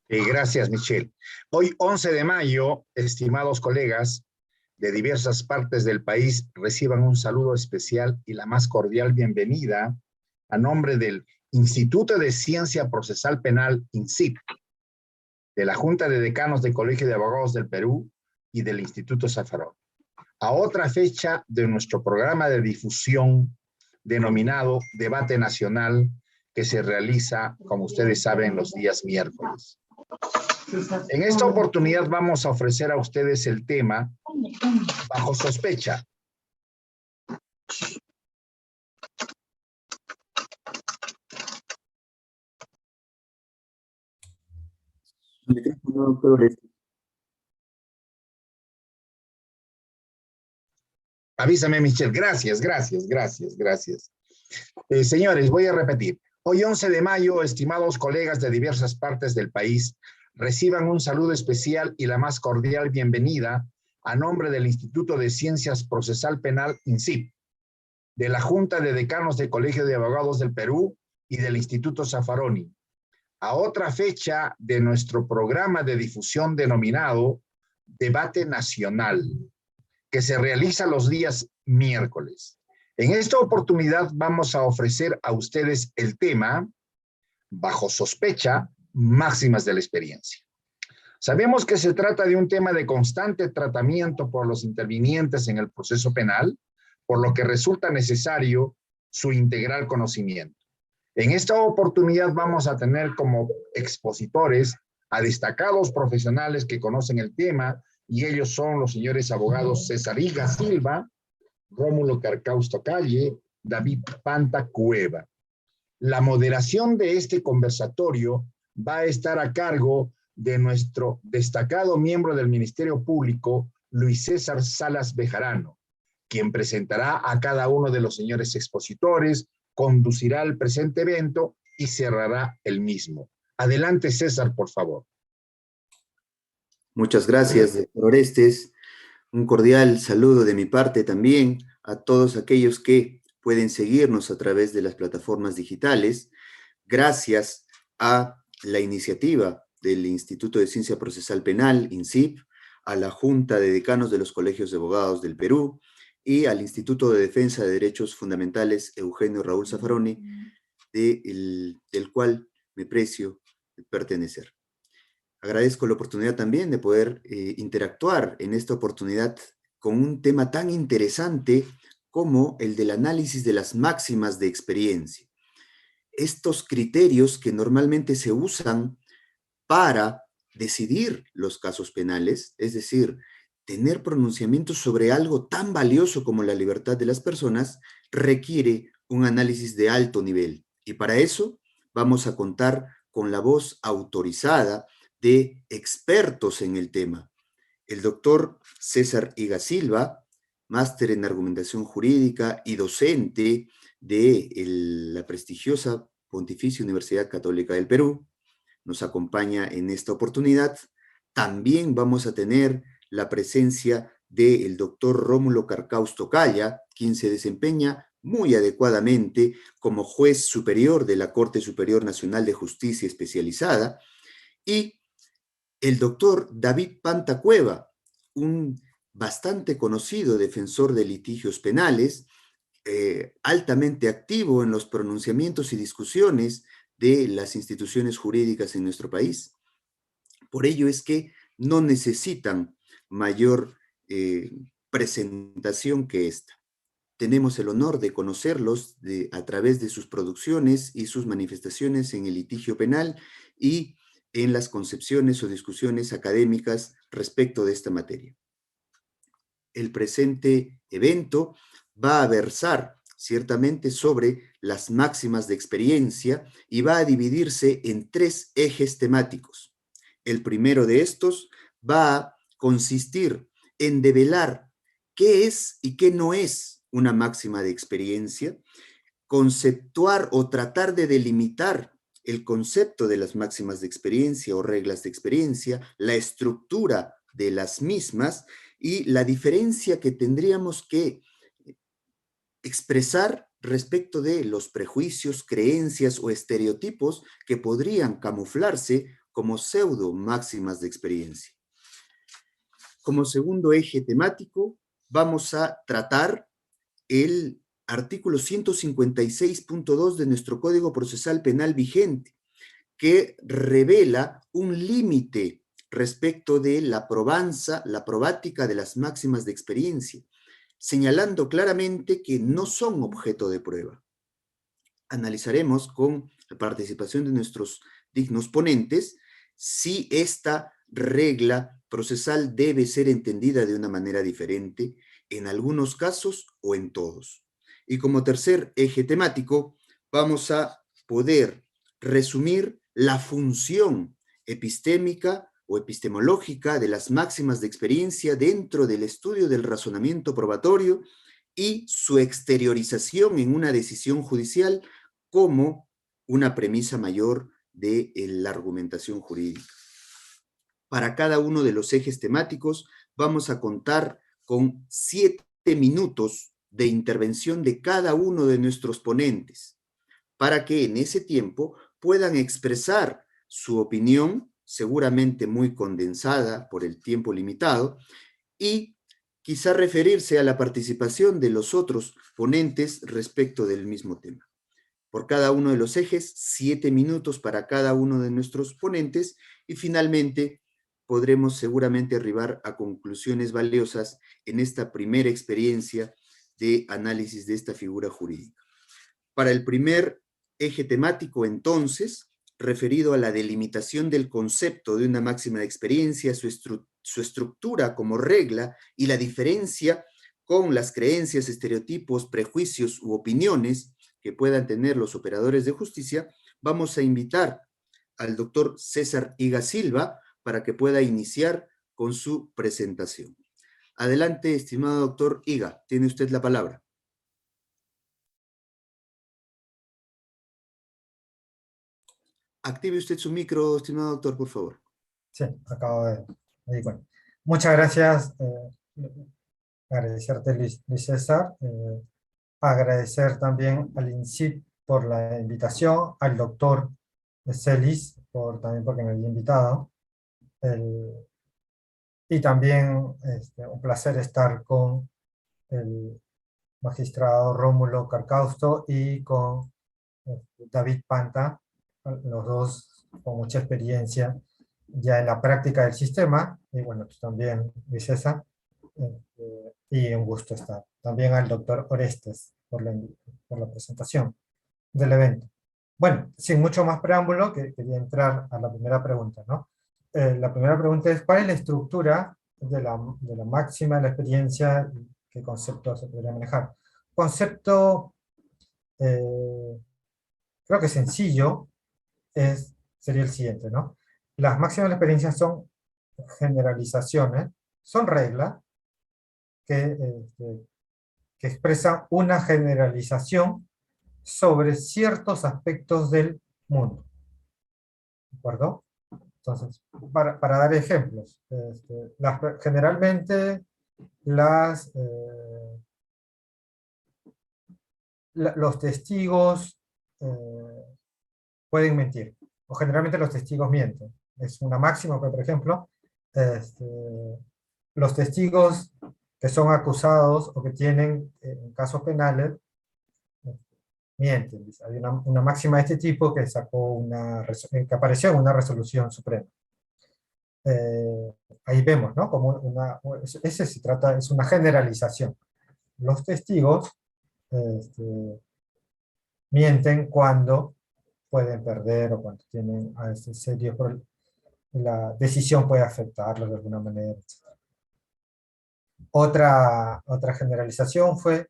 Gracias, Michelle. Hoy, 11 de mayo, estimados colegas de diversas partes del país, reciban un saludo especial y la más cordial bienvenida a nombre del Instituto de Ciencia Procesal Penal, INCIP, de la Junta de Decanos del Colegio de Abogados del Perú y del Instituto Zaffaroni, a otra fecha de nuestro programa de difusión denominado Debate Nacional, que se realiza, como ustedes saben, los días miércoles. En esta oportunidad vamos a ofrecer a ustedes el tema Bajo Sospecha. Avísame, Michelle. Gracias. Señores, voy a repetir. Hoy, 11 de mayo, estimados colegas de diversas partes del país, reciban un saludo especial y la más cordial bienvenida a nombre del Instituto de Ciencias Procesal Penal, INCIP, de la Junta de Decanos del Colegio de Abogados del Perú y del Instituto Zaffaroni, a otra fecha de nuestro programa de difusión denominado Debate Nacional, que se realiza los días miércoles. En esta oportunidad vamos a ofrecer a ustedes el tema Bajo Sospecha, máximas de la experiencia. Sabemos que se trata de un tema de constante tratamiento por los intervinientes en el proceso penal, por lo que resulta necesario su integral conocimiento. En esta oportunidad vamos a tener como expositores a destacados profesionales que conocen el tema, y ellos son los señores abogados César Iga Silva, Rómulo Carcausto Calle, David Panta Cueva. La moderación de este conversatorio va a estar a cargo de nuestro destacado miembro del Ministerio Público, Luis César Salas Bejarano, quien presentará a cada uno de los señores expositores, conducirá el presente evento y cerrará el mismo. Adelante, César, por favor. Muchas gracias, doctor Orestes. Un cordial saludo de mi parte también a todos aquellos que pueden seguirnos a través de las plataformas digitales. Gracias a la iniciativa del Instituto de Ciencia Procesal Penal, INCIP, a la Junta de Decanos de los Colegios de Abogados del Perú y al Instituto de Defensa de Derechos Fundamentales Eugenio Raúl Zaffaroni, del cual me precio pertenecer. Agradezco la oportunidad también de poder interactuar en esta oportunidad con un tema tan interesante como el del análisis de las máximas de experiencia. Estos criterios que normalmente se usan para decidir los casos penales, es decir, tener pronunciamientos sobre algo tan valioso como la libertad de las personas, requiere un análisis de alto nivel. Y para eso vamos a contar con la voz autorizada de expertos en el tema. El doctor César Iga Silva, máster en argumentación jurídica y docente de la prestigiosa Pontificia Universidad Católica del Perú, nos acompaña en esta oportunidad. También vamos a tener la presencia del doctor Rómulo Carcausto Calle, quien se desempeña muy adecuadamente como juez superior de la Corte Superior Nacional de Justicia Especializada, y el doctor David Panta Cueva, un bastante conocido defensor de litigios penales, altamente activo en los pronunciamientos y discusiones de las instituciones jurídicas en nuestro país. Por ello es que no necesitan mayor presentación que esta. Tenemos el honor de conocerlos a través de sus producciones y sus manifestaciones en el litigio penal y en las concepciones o discusiones académicas respecto de esta materia. El presente evento va a versar ciertamente sobre las máximas de experiencia y va a dividirse en 3 ejes temáticos. El primero de estos va a consistir en develar qué es y qué no es una máxima de experiencia, conceptuar o tratar de delimitar el concepto de las máximas de experiencia o reglas de experiencia, la estructura de las mismas y la diferencia que tendríamos que expresar respecto de los prejuicios, creencias o estereotipos que podrían camuflarse como pseudo máximas de experiencia. Como segundo eje temático, vamos a tratar el artículo 156.2 de nuestro Código Procesal Penal vigente, que revela un límite respecto de la probanza, la probática de las máximas de experiencia, señalando claramente que no son objeto de prueba. Analizaremos con la participación de nuestros dignos ponentes si esta regla procesal debe ser entendida de una manera diferente en algunos casos o en todos. Y como tercer eje temático, vamos a poder resumir la función epistémica o epistemológica de las máximas de experiencia dentro del estudio del razonamiento probatorio y su exteriorización en una decisión judicial como una premisa mayor de la argumentación jurídica. Para cada uno de los ejes temáticos vamos a contar con 7 minutos de intervención de cada uno de nuestros ponentes, para que en ese tiempo puedan expresar su opinión, seguramente muy condensada por el tiempo limitado, y quizá referirse a la participación de los otros ponentes respecto del mismo tema. Por cada uno de los ejes, 7 minutos para cada uno de nuestros ponentes, y finalmente podremos seguramente arribar a conclusiones valiosas en esta primera experiencia de análisis de esta figura jurídica. Para el primer eje temático, entonces, referido a la delimitación del concepto de una máxima de experiencia, su estructura como regla y la diferencia con las creencias, estereotipos, prejuicios u opiniones que puedan tener los operadores de justicia, vamos a invitar al doctor César Higa Silva para que pueda iniciar con su presentación. Adelante, estimado doctor Higa, tiene usted la palabra. Active usted su micro, estimado doctor, por favor. Sí, acabo de bueno. Muchas gracias. Agradecerte, Luis César. Agradecer también al INCIP por la invitación, al doctor Celis también porque me había invitado. Y también un placer estar con el magistrado Rómulo Carcausto y con David Panta, los dos con mucha experiencia ya en la práctica del sistema, y bueno, pues también Luis César, y un gusto estar. También al doctor Orestes por la presentación del evento. Bueno, sin mucho más preámbulo, quería entrar a la primera pregunta, ¿no? La primera pregunta es, ¿cuál es la estructura de la máxima de la experiencia y qué concepto se podría manejar? Concepto, creo que sencillo, sería el siguiente, ¿no? Las máximas de la experiencia son generalizaciones, son reglas que expresan una generalización sobre ciertos aspectos del mundo. ¿De acuerdo? Entonces, para dar ejemplos, generalmente los testigos pueden mentir, o generalmente los testigos mienten. Es una máxima, pero por ejemplo, los testigos que son acusados o que tienen en casos penales mienten. Hay una máxima de este tipo que que apareció en una resolución suprema. Ahí vemos, ¿no? Como es una generalización. Los testigos mienten cuando pueden perder o cuando tienen serios problemas. La decisión puede afectarlos de alguna manera. Otra generalización fue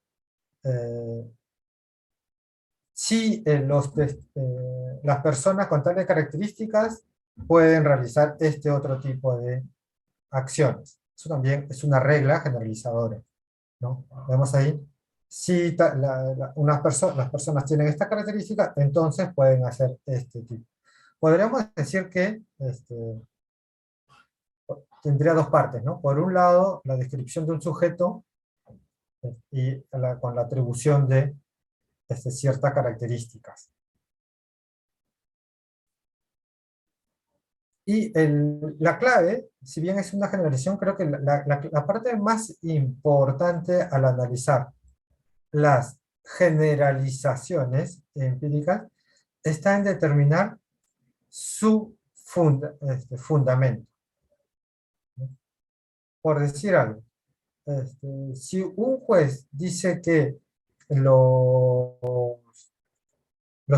si las personas con tales características pueden realizar este otro tipo de acciones. Eso también es una regla generalizadora, ¿no? Vemos ahí, si las personas tienen esta característica, entonces pueden hacer este tipo. Podríamos decir que tendría dos partes, ¿no? Por un lado, la descripción de un sujeto y con la atribución de ciertas características. Y la clave, si bien es una generalización, creo que la parte más importante al analizar las generalizaciones empíricas está en determinar su fundamento. Por decir algo, si un juez dice que los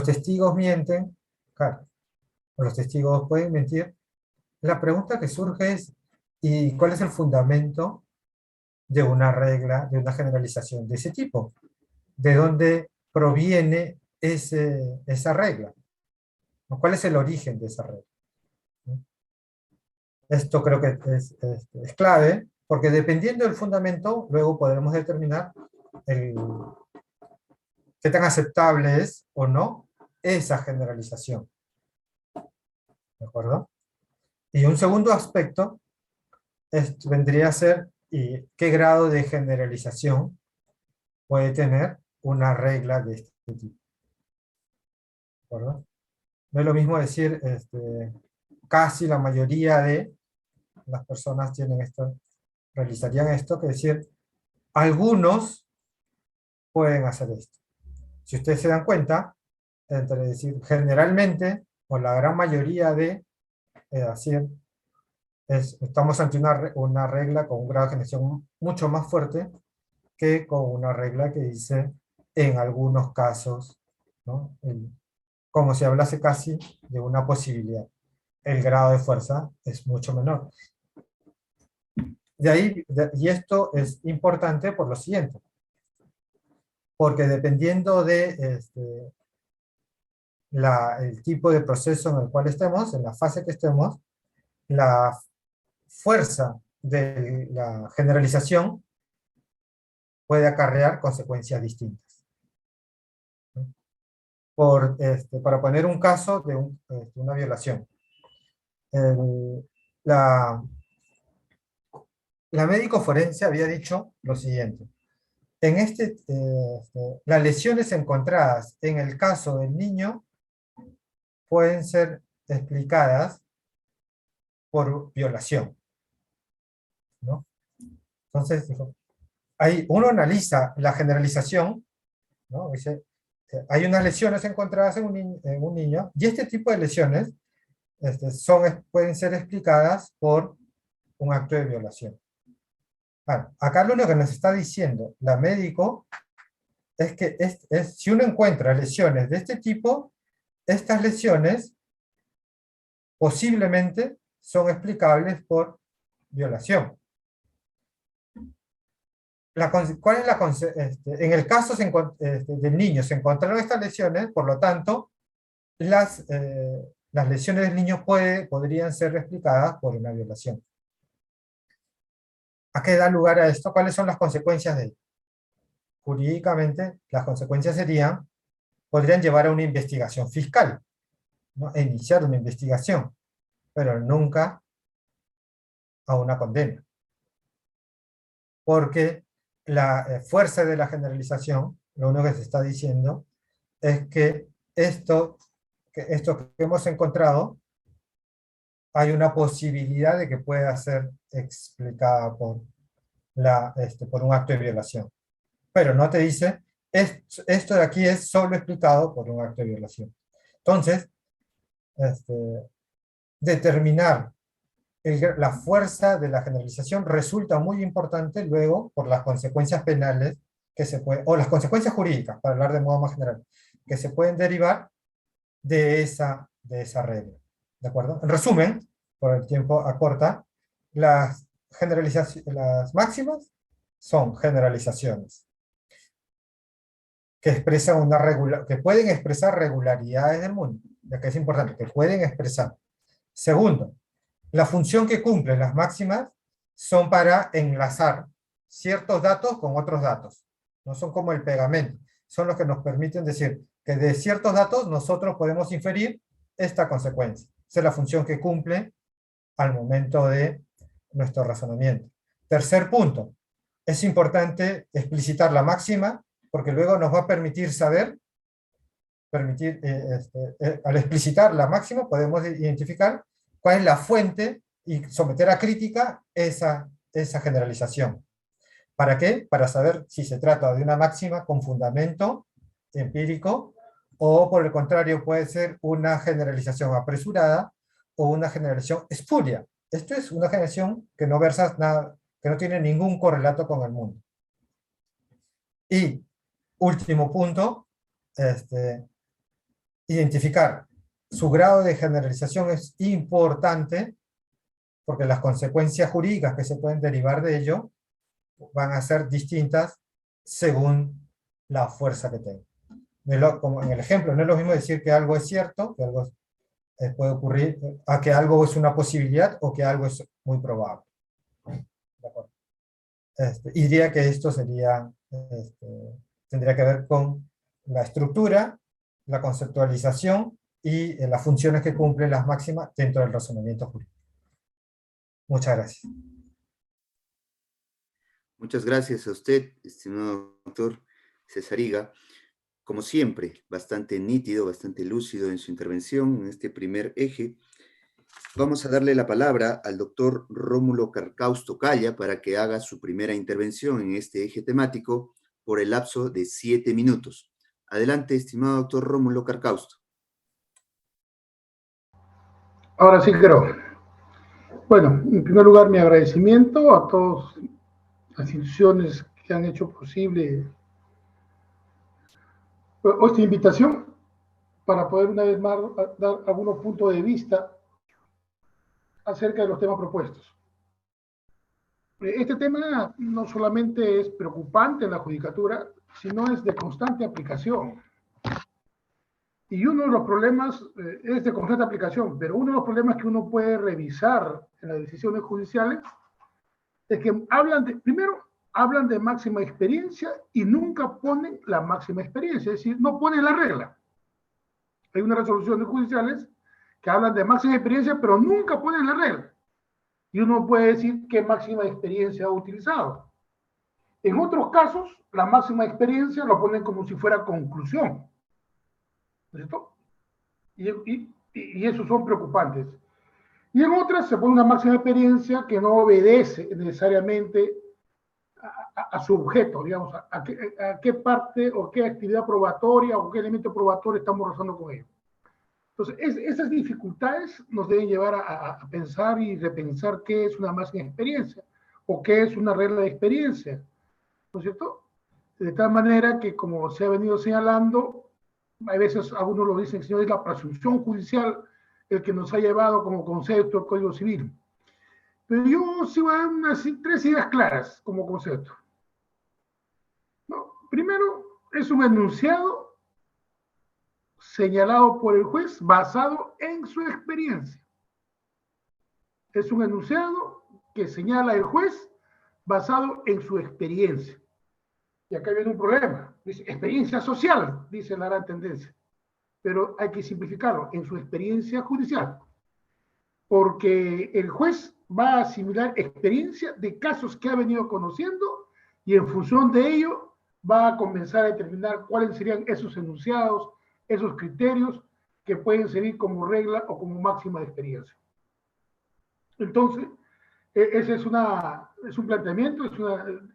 testigos mienten, claro, los testigos pueden mentir, la pregunta que surge es, ¿y cuál es el fundamento de una regla, de una generalización de ese tipo? ¿De dónde proviene esa regla? ¿Cuál es el origen de esa regla? Esto creo que es clave, porque dependiendo del fundamento, luego podremos determinar qué tan aceptable es o no esa generalización. ¿De acuerdo? Y un segundo aspecto vendría a ser qué grado de generalización puede tener una regla de este tipo. ¿De acuerdo? No es lo mismo decir casi la mayoría de las personas tienen esto, realizarían esto, que decir algunos pueden hacer esto. Si ustedes se dan cuenta, entre decir generalmente o la gran mayoría de, decir, estamos ante una regla con un grado de generación mucho más fuerte que con una regla que dice en algunos casos, ¿no? Como si hablase casi de una posibilidad. El grado de fuerza es mucho menor. Y esto es importante por lo siguiente, porque dependiendo de el tipo de proceso en el cual estemos, en la fase que estemos, la fuerza de la generalización puede acarrear consecuencias distintas. Para poner un caso de una violación. La médico forense había dicho lo siguiente. Las lesiones encontradas en el caso del niño pueden ser explicadas por violación, ¿no? Entonces, uno analiza la generalización, ¿no? Dice, hay unas lesiones encontradas en un niño, y este tipo de lesiones pueden ser explicadas por un acto de violación. Acá lo único que nos está diciendo la médico es que si uno encuentra lesiones de este tipo, estas lesiones posiblemente son explicables por violación. ¿Cuál es en el caso del niño se encontraron estas lesiones, por lo tanto, las lesiones del niño podrían ser explicadas por una violación. ¿A qué da lugar a esto? ¿Cuáles son las consecuencias de ello? Jurídicamente, las consecuencias podrían llevar a una investigación fiscal, ¿no? E iniciar una investigación, pero nunca a una condena. Porque la fuerza de la generalización, lo único que se está diciendo, es que esto que hemos encontrado, hay una posibilidad de que pueda ser explicada por un acto de violación. Pero no te dice, esto de aquí es solo explicado por un acto de violación. Entonces, determinar la fuerza de la generalización resulta muy importante luego por las consecuencias penales o las consecuencias jurídicas, para hablar de modo más general, que se pueden derivar de esa regla. ¿De acuerdo? En resumen, por el tiempo acorta, las máximas son generalizaciones que pueden expresar regularidades del mundo, ya que es importante, que pueden expresar. Segundo, la función que cumplen las máximas son para enlazar ciertos datos con otros datos. No son como el pegamento, son los que nos permiten decir que de ciertos datos nosotros podemos inferir esta consecuencia. Esa es la función que cumple al momento de nuestro razonamiento. Tercer punto, es importante explicitar la máxima porque luego nos va a permitir saber, al explicitar la máxima podemos identificar cuál es la fuente y someter a crítica esa generalización. ¿Para qué? Para saber si se trata de una máxima con fundamento empírico o, por el contrario, puede ser una generalización apresurada o una generalización espuria. Esto es una generación que no versa nada, que no tiene ningún correlato con el mundo. Y último punto, identificar su grado de generalización es importante porque las consecuencias jurídicas que se pueden derivar de ello van a ser distintas según la fuerza que tenga. Como en el ejemplo, no es lo mismo decir que algo es cierto, que algo puede ocurrir, a que algo es una posibilidad o que algo es muy probable. ¿De acuerdo? Y diría que esto sería, tendría que ver con la estructura, la conceptualización y las funciones que cumplen las máximas dentro del razonamiento jurídico. Muchas gracias. Muchas gracias a usted, estimado doctor Cesariga. Como siempre, bastante nítido, bastante lúcido en su intervención en este primer eje. Vamos a darle la palabra al doctor Rómulo Carcausto Calla para que haga su primera intervención en este eje temático por el lapso de 7 minutos. Adelante, estimado doctor Rómulo Carcausto. Ahora sí creo. Bueno, en primer lugar, mi agradecimiento a todas las instituciones que han hecho posible esta invitación para poder una vez más dar algunos puntos de vista acerca de los temas propuestos. Este tema no solamente es preocupante en la judicatura, sino es de constante aplicación. Y uno de los problemas es de constante aplicación, pero uno de los problemas que uno puede revisar en las decisiones judiciales es que primero hablan de máxima experiencia y nunca ponen la máxima experiencia, es decir, no ponen la regla. Hay unas resoluciones judiciales que hablan de máxima experiencia, pero nunca ponen la regla. Y uno puede decir qué máxima experiencia ha utilizado. En otros casos, la máxima experiencia lo ponen como si fuera conclusión. ¿No es cierto? Y esos son preocupantes. Y en otras se pone una máxima experiencia que no obedece necesariamente a su objeto, digamos, a qué parte o qué actividad probatoria o qué elemento probatorio estamos razonando con ello. Entonces, esas dificultades nos deben llevar a pensar y repensar qué es una máxima experiencia o qué es una regla de experiencia, ¿no es cierto? De tal manera que, como se ha venido señalando, a veces algunos lo dicen, señor, es la presunción judicial el que nos ha llevado como concepto el Código Civil. Pero yo sí voy a dar unas 3 ideas claras como concepto. ¿No? Primero, es un enunciado señalado por el juez basado en su experiencia. Es un enunciado que señala el juez basado en su experiencia. Y acá viene un problema. Dice, experiencia social, dice la gran tendencia. Pero hay que simplificarlo, en su experiencia judicial. Porque el juez va a asimilar experiencia de casos que ha venido conociendo y en función de ello va a comenzar a determinar cuáles serían esos enunciados, esos criterios que pueden servir como regla o como máxima de experiencia. Entonces, ese es un planteamiento,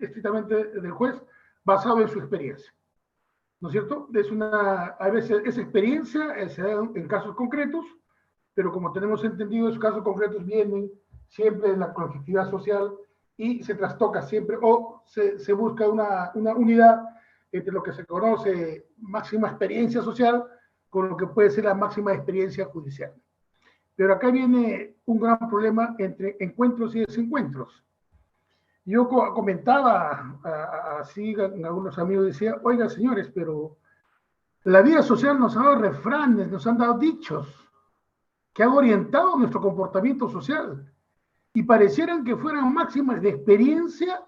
estrictamente del juez, basado en su experiencia. ¿No es cierto? A veces esa experiencia se da en casos concretos, pero como tenemos entendido, esos casos concretos vienen siempre en la conflictividad social y se trastoca siempre, o se busca una unidad entre lo que se conoce máxima experiencia social con lo que puede ser la máxima experiencia judicial. Pero acá viene un gran problema entre encuentros y desencuentros. Yo comentaba así, algunos amigos decían, oiga señores, pero la vida social nos ha dado refranes, nos han dado dichos que han orientado nuestro comportamiento social y parecieran que fueran máximas de experiencia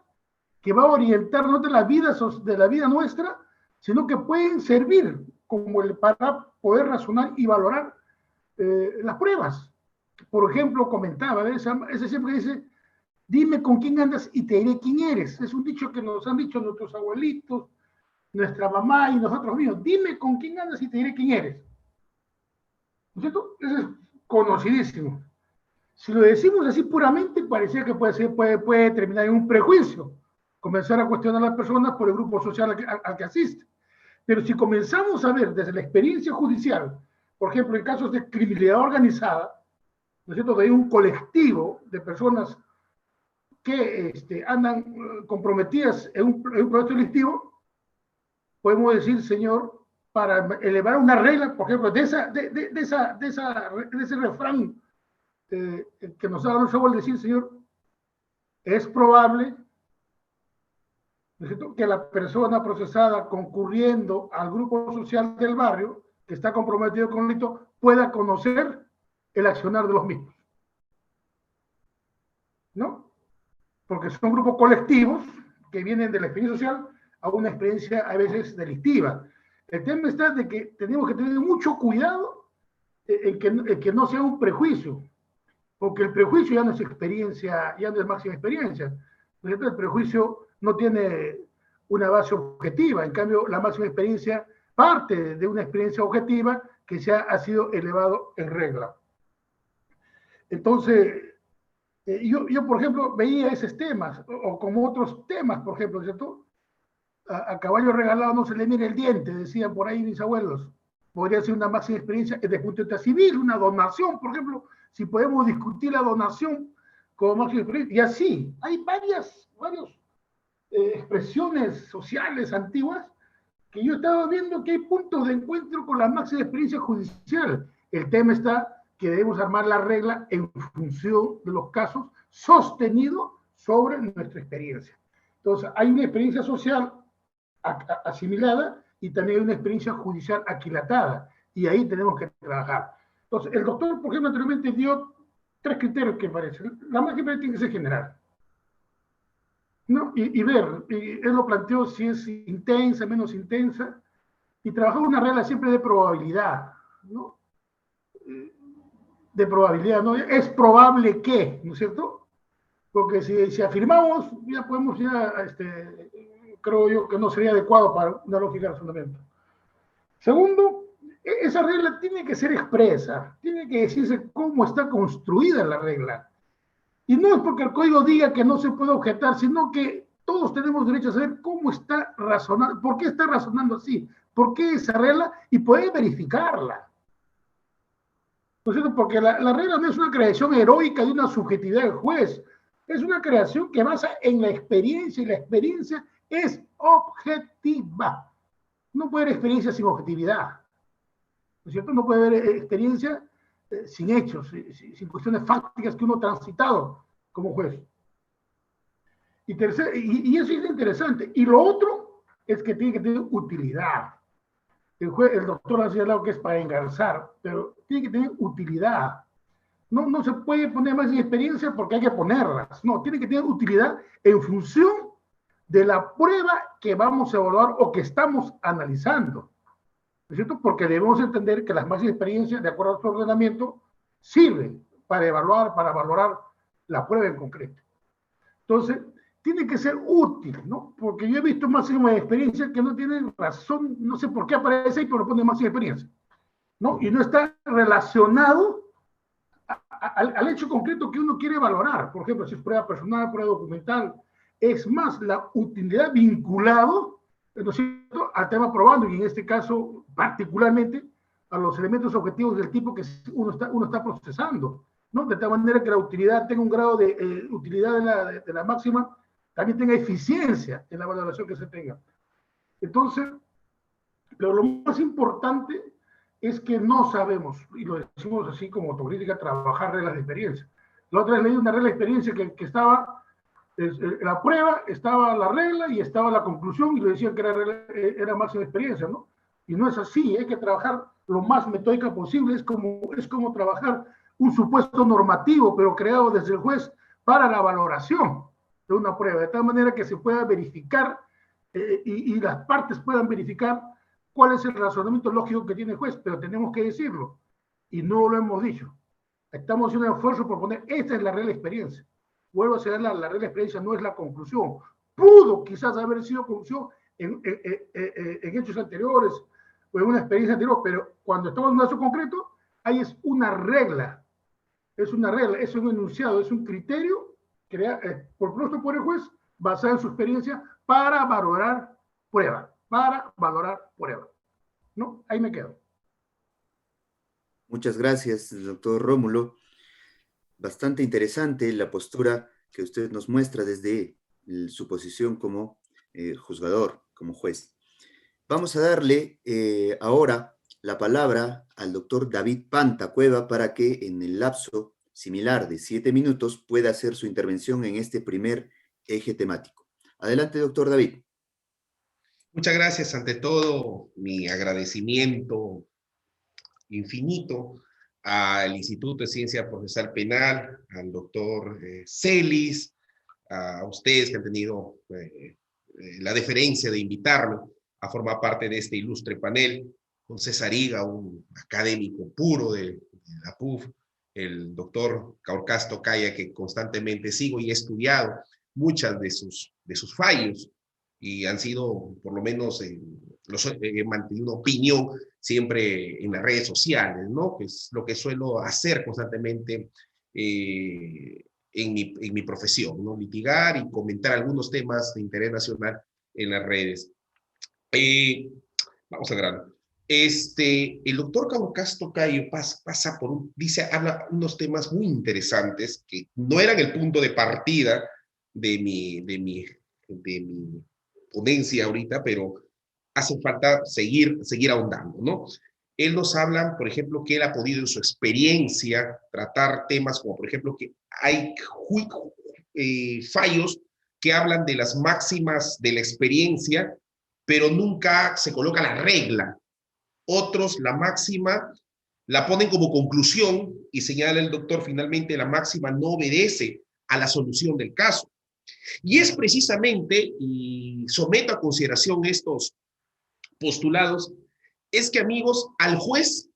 que va a orientar no de la vida nuestra, sino que pueden servir como para poder razonar y valorar las pruebas. Por ejemplo, comentaba, ese siempre dice, dime con quién andas y te diré quién eres. Es un dicho que nos han dicho nuestros abuelitos, nuestra mamá y nosotros mismos. Dime con quién andas y te diré quién eres. ¿No es cierto? Eso es conocidísimo. Si lo decimos así puramente, parecía que puede terminar en un prejuicio, comenzar a cuestionar a las personas por el grupo social al que asiste. Pero si comenzamos a ver desde la experiencia judicial, por ejemplo, en casos de criminalidad organizada, ¿no es cierto?, de un colectivo de personas que andan comprometidas en un proceso delictivo, podemos decir, señor, para elevar una regla, por ejemplo, de ese refrán que nos da nuestro abuelo, decir, señor, es probable, ¿no es cierto?, que la persona procesada concurriendo al grupo social del barrio, que está comprometido con el delito, pueda conocer el accionar de los mismos, ¿no? Porque son grupos colectivos que vienen de la experiencia social a una experiencia a veces delictiva. El tema está de que tenemos que tener mucho cuidado en que no sea un prejuicio, porque el prejuicio ya no es experiencia, ya no es máxima experiencia. El prejuicio no tiene una base objetiva, en cambio la máxima experiencia parte de una experiencia objetiva que ya ha sido elevado en regla. Entonces, yo, por ejemplo, veía esos temas, o como otros temas, por ejemplo, ¿cierto? A caballo regalado no se le mira el diente, decían por ahí mis abuelos. Podría ser una máxima experiencia desde el punto de vista civil, una donación, por ejemplo, si podemos discutir la donación como máxima experiencia. Y así, hay varias expresiones sociales antiguas que yo estaba viendo que hay puntos de encuentro con la máxima experiencia judicial. El tema está que debemos armar la regla en función de los casos, sostenido sobre nuestra experiencia. Entonces, hay una experiencia social asimilada y también hay una experiencia judicial aquilatada, y ahí tenemos que trabajar. Entonces, el doctor, por ejemplo, anteriormente dio 3 criterios que parecen. La máxima tiene que ser general, ¿no? Y ver, y él lo planteó si es intensa, menos intensa, y trabajar una regla siempre de probabilidad, ¿no? De probabilidad, ¿no? Es probable que, ¿no es cierto? Porque si afirmamos, ya podemos, creo yo que no sería adecuado para una lógica de razonamiento. Segundo, esa regla tiene que ser expresa, tiene que decirse cómo está construida la regla. Y no es porque el código diga que no se puede objetar, sino que todos tenemos derecho a saber cómo está razonando, por qué está razonando así, por qué esa regla, y poder verificarla. ¿No es cierto? Porque la regla no es una creación heroica de una subjetividad del juez, es una creación que basa en la experiencia, y la experiencia es objetiva. No puede haber experiencia sin objetividad, ¿no es cierto? No puede haber experiencia sin hechos, sin cuestiones fácticas que uno ha transitado como juez. Y eso es interesante. Y lo otro es que tiene que tener utilidad. El doctor ha señalado que es para engarzar, pero tiene que tener utilidad. No se puede poner más en experiencia porque hay que ponerlas. No, tiene que tener utilidad en función de la prueba que vamos a evaluar o que estamos analizando. ¿No es cierto? Porque debemos entender que las máximas experiencias, de acuerdo a su ordenamiento, sirven para evaluar, para valorar la prueba en concreto. Entonces, tiene que ser útil, ¿no? Porque yo he visto máximas experiencias que no tienen razón, no sé por qué aparece ahí, pero pone máxima experiencia, ¿no? Y no está relacionado al hecho concreto que uno quiere valorar. Por ejemplo, si es prueba personal, prueba documental. Es más la utilidad vinculado, ¿no es cierto?, al tema probando, y en este caso particularmente a los elementos objetivos del tipo que uno está procesando, ¿no? De tal manera que la utilidad tenga un grado de utilidad de la máxima, también tenga eficiencia en la valoración que se tenga. Entonces, pero lo más importante es que no sabemos, y lo decimos así como autocrítica, trabajar reglas de experiencia. La otra vez leí una regla de experiencia que estaba la prueba, estaba la regla y estaba la conclusión, y le decían que era máxima experiencia, ¿no? Y no es así, hay que trabajar lo más metódica posible, es como trabajar un supuesto normativo, pero creado desde el juez para la valoración de una prueba, de tal manera que se pueda verificar y las partes puedan verificar cuál es el razonamiento lógico que tiene el juez, pero tenemos que decirlo, y no lo hemos dicho. Estamos haciendo un esfuerzo por poner, esta es la regla de experiencia. Vuelvo a decir, la regla de experiencia no es la conclusión. Pudo quizás haber sido conclusión en hechos anteriores o en una experiencia anterior, pero cuando estamos en un caso concreto, ahí es una regla es una regla, es un enunciado, es un criterio propuesto por el juez basado en su experiencia para valorar prueba, ¿no? Ahí me quedo. Muchas gracias, doctor Rómulo. Bastante interesante la postura que usted nos muestra desde su posición como juzgador, como juez. Vamos a darle ahora la palabra al doctor David Panta Cueva para que en el lapso similar de 7 minutos pueda hacer su intervención en este primer eje temático. Adelante, doctor David. Muchas gracias. Ante todo, mi agradecimiento infinito al Instituto de Ciencia Procesal Penal, al doctor Celis, a ustedes que han tenido la deferencia de invitarme a formar parte de este ilustre panel, con César Higa, un académico puro de la PUF, el doctor Caurcás Tocaya, que constantemente sigo y he estudiado muchas de sus fallos, y han sido, por lo menos, he mantenido una opinión siempre en las redes sociales, ¿no? Que es lo que suelo hacer constantemente en mi profesión, ¿no? Litigar y comentar algunos temas de interés nacional en las redes. Vamos al grano. El doctor Caurcás Tocayo habla unos temas muy interesantes que no eran el punto de partida de mi ponencia ahorita, pero hace falta seguir ahondando, ¿no? Él nos habla, por ejemplo, que él ha podido en su experiencia tratar temas como, por ejemplo, que hay fallos que hablan de las máximas de la experiencia, pero nunca se coloca la regla. Otros la máxima la ponen como conclusión y señala el doctor, finalmente la máxima no obedece a la solución del caso. Y es precisamente, y someto a consideración estos postulados, es que, amigos, al juez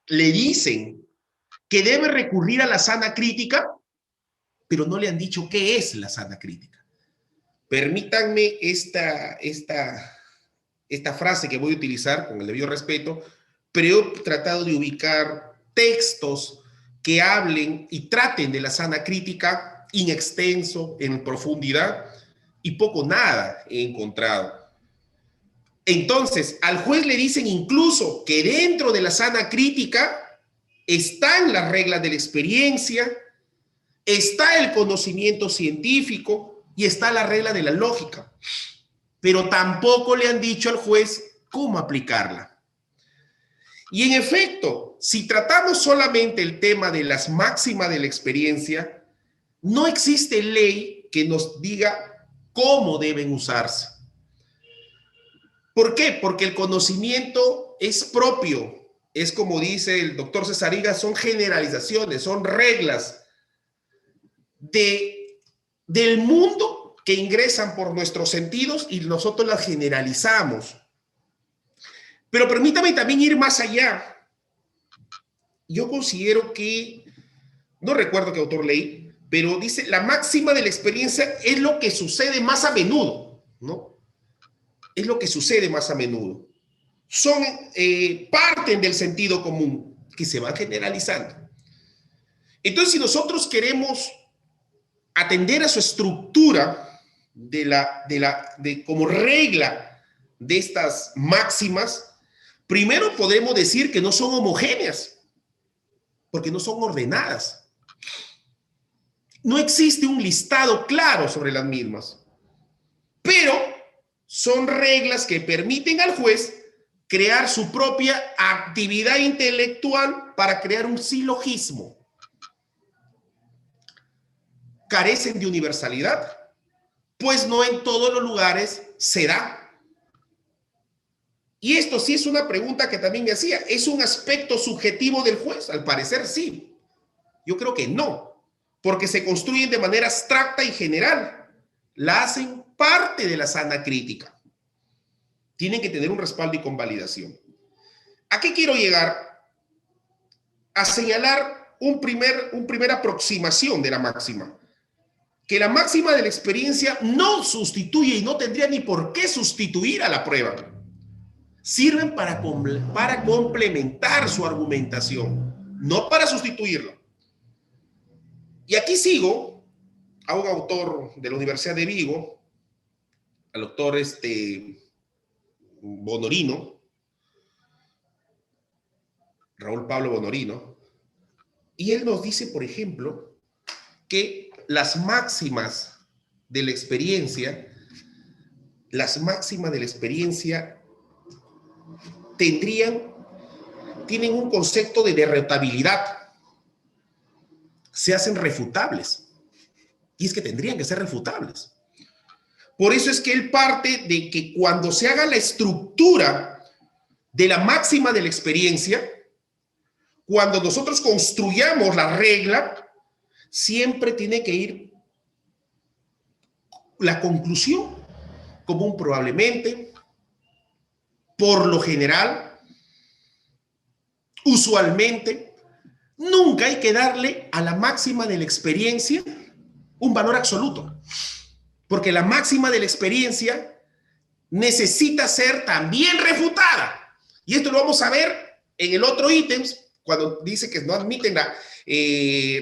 le dicen que debe recurrir a la sana crítica, pero no le han dicho qué es la sana crítica. Permítanme esta frase que voy a utilizar con el debido respeto, pero he tratado de ubicar textos que hablen y traten de la sana crítica in extenso, en profundidad, y poco nada he encontrado. Entonces, al juez le dicen incluso que dentro de la sana crítica están las reglas de la experiencia, está el conocimiento científico y está la regla de la lógica. Pero tampoco le han dicho al juez cómo aplicarla. Y en efecto, si tratamos solamente el tema de las máximas de la experiencia, no existe ley que nos diga cómo deben usarse. ¿Por qué? Porque el conocimiento es propio. Es como dice el doctor César Higa, son generalizaciones, son reglas del mundo que ingresan por nuestros sentidos y nosotros las generalizamos. Pero permítame también ir más allá. Yo considero que, no recuerdo qué autor leí, pero dice, la máxima de la experiencia es lo que sucede más a menudo, ¿no? Es lo que sucede más a menudo. Parten del sentido común que se va generalizando. Entonces, si nosotros queremos atender a su estructura como regla de estas máximas, primero podemos decir que no son homogéneas, porque no son ordenadas. No existe un listado claro sobre las mismas, pero son reglas que permiten al juez crear su propia actividad intelectual para crear un silogismo. Carecen de universalidad, pues no en todos los lugares se da. Y esto sí es una pregunta que también me hacía. ¿Es un aspecto subjetivo del juez? Al parecer sí. Yo creo que no, porque se construyen de manera abstracta y general. La hacen parte de la sana crítica. Tienen que tener un respaldo y convalidación. ¿A qué quiero llegar? A señalar una primera aproximación de la máxima. Que la máxima de la experiencia no sustituye y no tendría ni por qué sustituir a la prueba. Sirven para complementar su argumentación, no para sustituirla. Y aquí sigo a un autor de la Universidad de Vigo, al doctor Bonorino, Raúl Pablo Bonorino, y él nos dice, por ejemplo, que las máximas de la experiencia tienen un concepto de derrotabilidad, se hacen refutables, y es que tendrían que ser refutables. Por eso es que él parte de que cuando se haga la estructura de la máxima de la experiencia, cuando nosotros construyamos la regla, siempre tiene que ir la conclusión como un probablemente, por lo general, usualmente. Nunca hay que darle a la máxima de la experiencia un valor absoluto, porque la máxima de la experiencia necesita ser también refutada. Y esto lo vamos a ver en el otro ítem, cuando dice que no admiten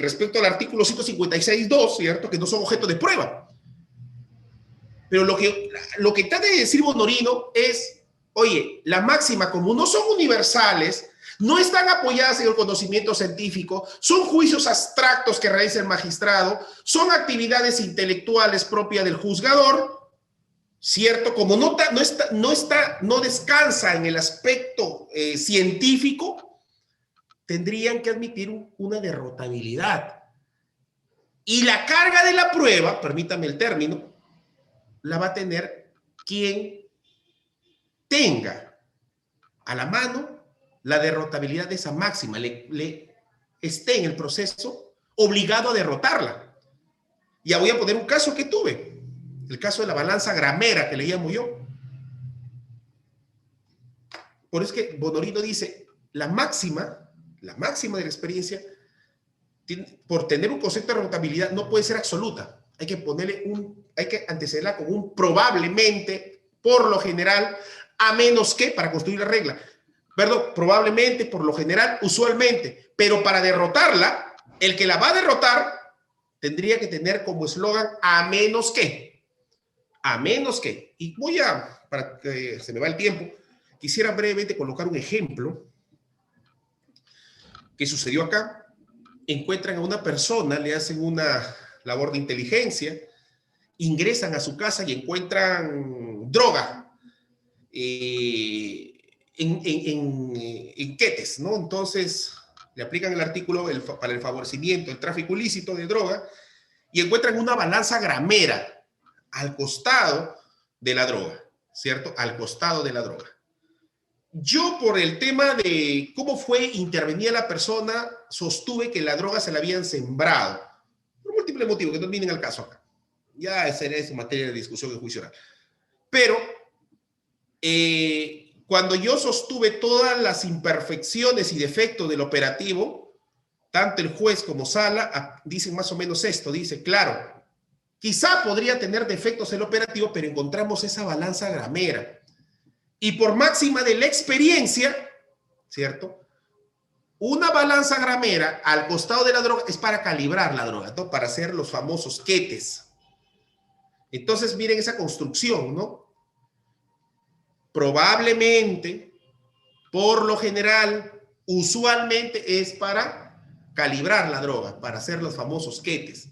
respecto al artículo 156.2, ¿cierto? Que no son objeto de prueba. Pero lo que trata de decir Bonorino es, oye, la máxima, como no son universales, no están apoyadas en el conocimiento científico, son juicios abstractos que realiza el magistrado, son actividades intelectuales propias del juzgador, ¿cierto? Como no descansa en el aspecto científico, tendrían que admitir una derrotabilidad. Y la carga de la prueba, permítame el término, la va a tener quien tenga a la mano la derrotabilidad de esa máxima, le esté en el proceso obligado a derrotarla. Ya voy a poner un caso que tuve, el caso de la balanza gramera, que le llamo yo. Por eso es que Bonorino dice, la máxima de la experiencia, por tener un concepto de derrotabilidad, no puede ser absoluta. Hay que antecederla con un probablemente, por lo general, a menos que, para construir la regla. Perdón, probablemente, por lo general, usualmente. Pero para derrotarla, el que la va a derrotar tendría que tener como eslogan a menos que. A menos que. Y para que se me va el tiempo, quisiera brevemente colocar un ejemplo que sucedió acá. Encuentran a una persona, le hacen una labor de inteligencia, ingresan a su casa y encuentran droga en quetes, ¿no? Entonces le aplican el artículo para el favorecimiento del tráfico ilícito de droga y encuentran una balanza gramera al costado de la droga, ¿cierto? Al costado de la droga. Yo, por el tema de cómo fue intervenida la persona, sostuve que la droga se la habían sembrado. Por múltiples motivos que no vienen al caso acá. Ya esa es materia de discusión en juicio oral. Pero, cuando yo sostuve todas las imperfecciones y defectos del operativo, tanto el juez como sala dicen más o menos esto. Dice, claro, quizá podría tener defectos el operativo, pero encontramos esa balanza gramera. Y por máxima de la experiencia, ¿cierto? Una balanza gramera al costado de la droga es para calibrar la droga, ¿no? Para hacer los famosos quetes. Entonces, miren esa construcción, ¿no? Probablemente, por lo general, usualmente es para calibrar la droga, para hacer los famosos quetes.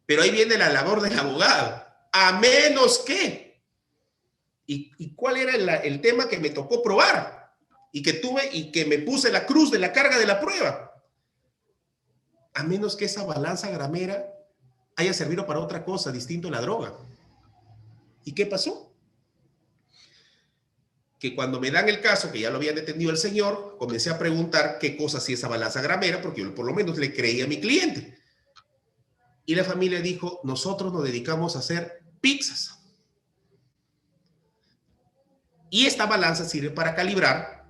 Pero ahí viene la labor del abogado. A menos que... ¿Y cuál era el tema que me tocó probar? Y que me puse la cruz de la carga de la prueba. A menos que esa balanza gramera haya servido para otra cosa distinto a la droga. ¿Y qué pasó? Que cuando me dan el caso, que ya lo había detenido el señor, comencé a preguntar qué cosa hacía esa balanza gramera, porque yo por lo menos le creía a mi cliente. Y la familia dijo, nosotros nos dedicamos a hacer pizzas. Y esta balanza sirve para calibrar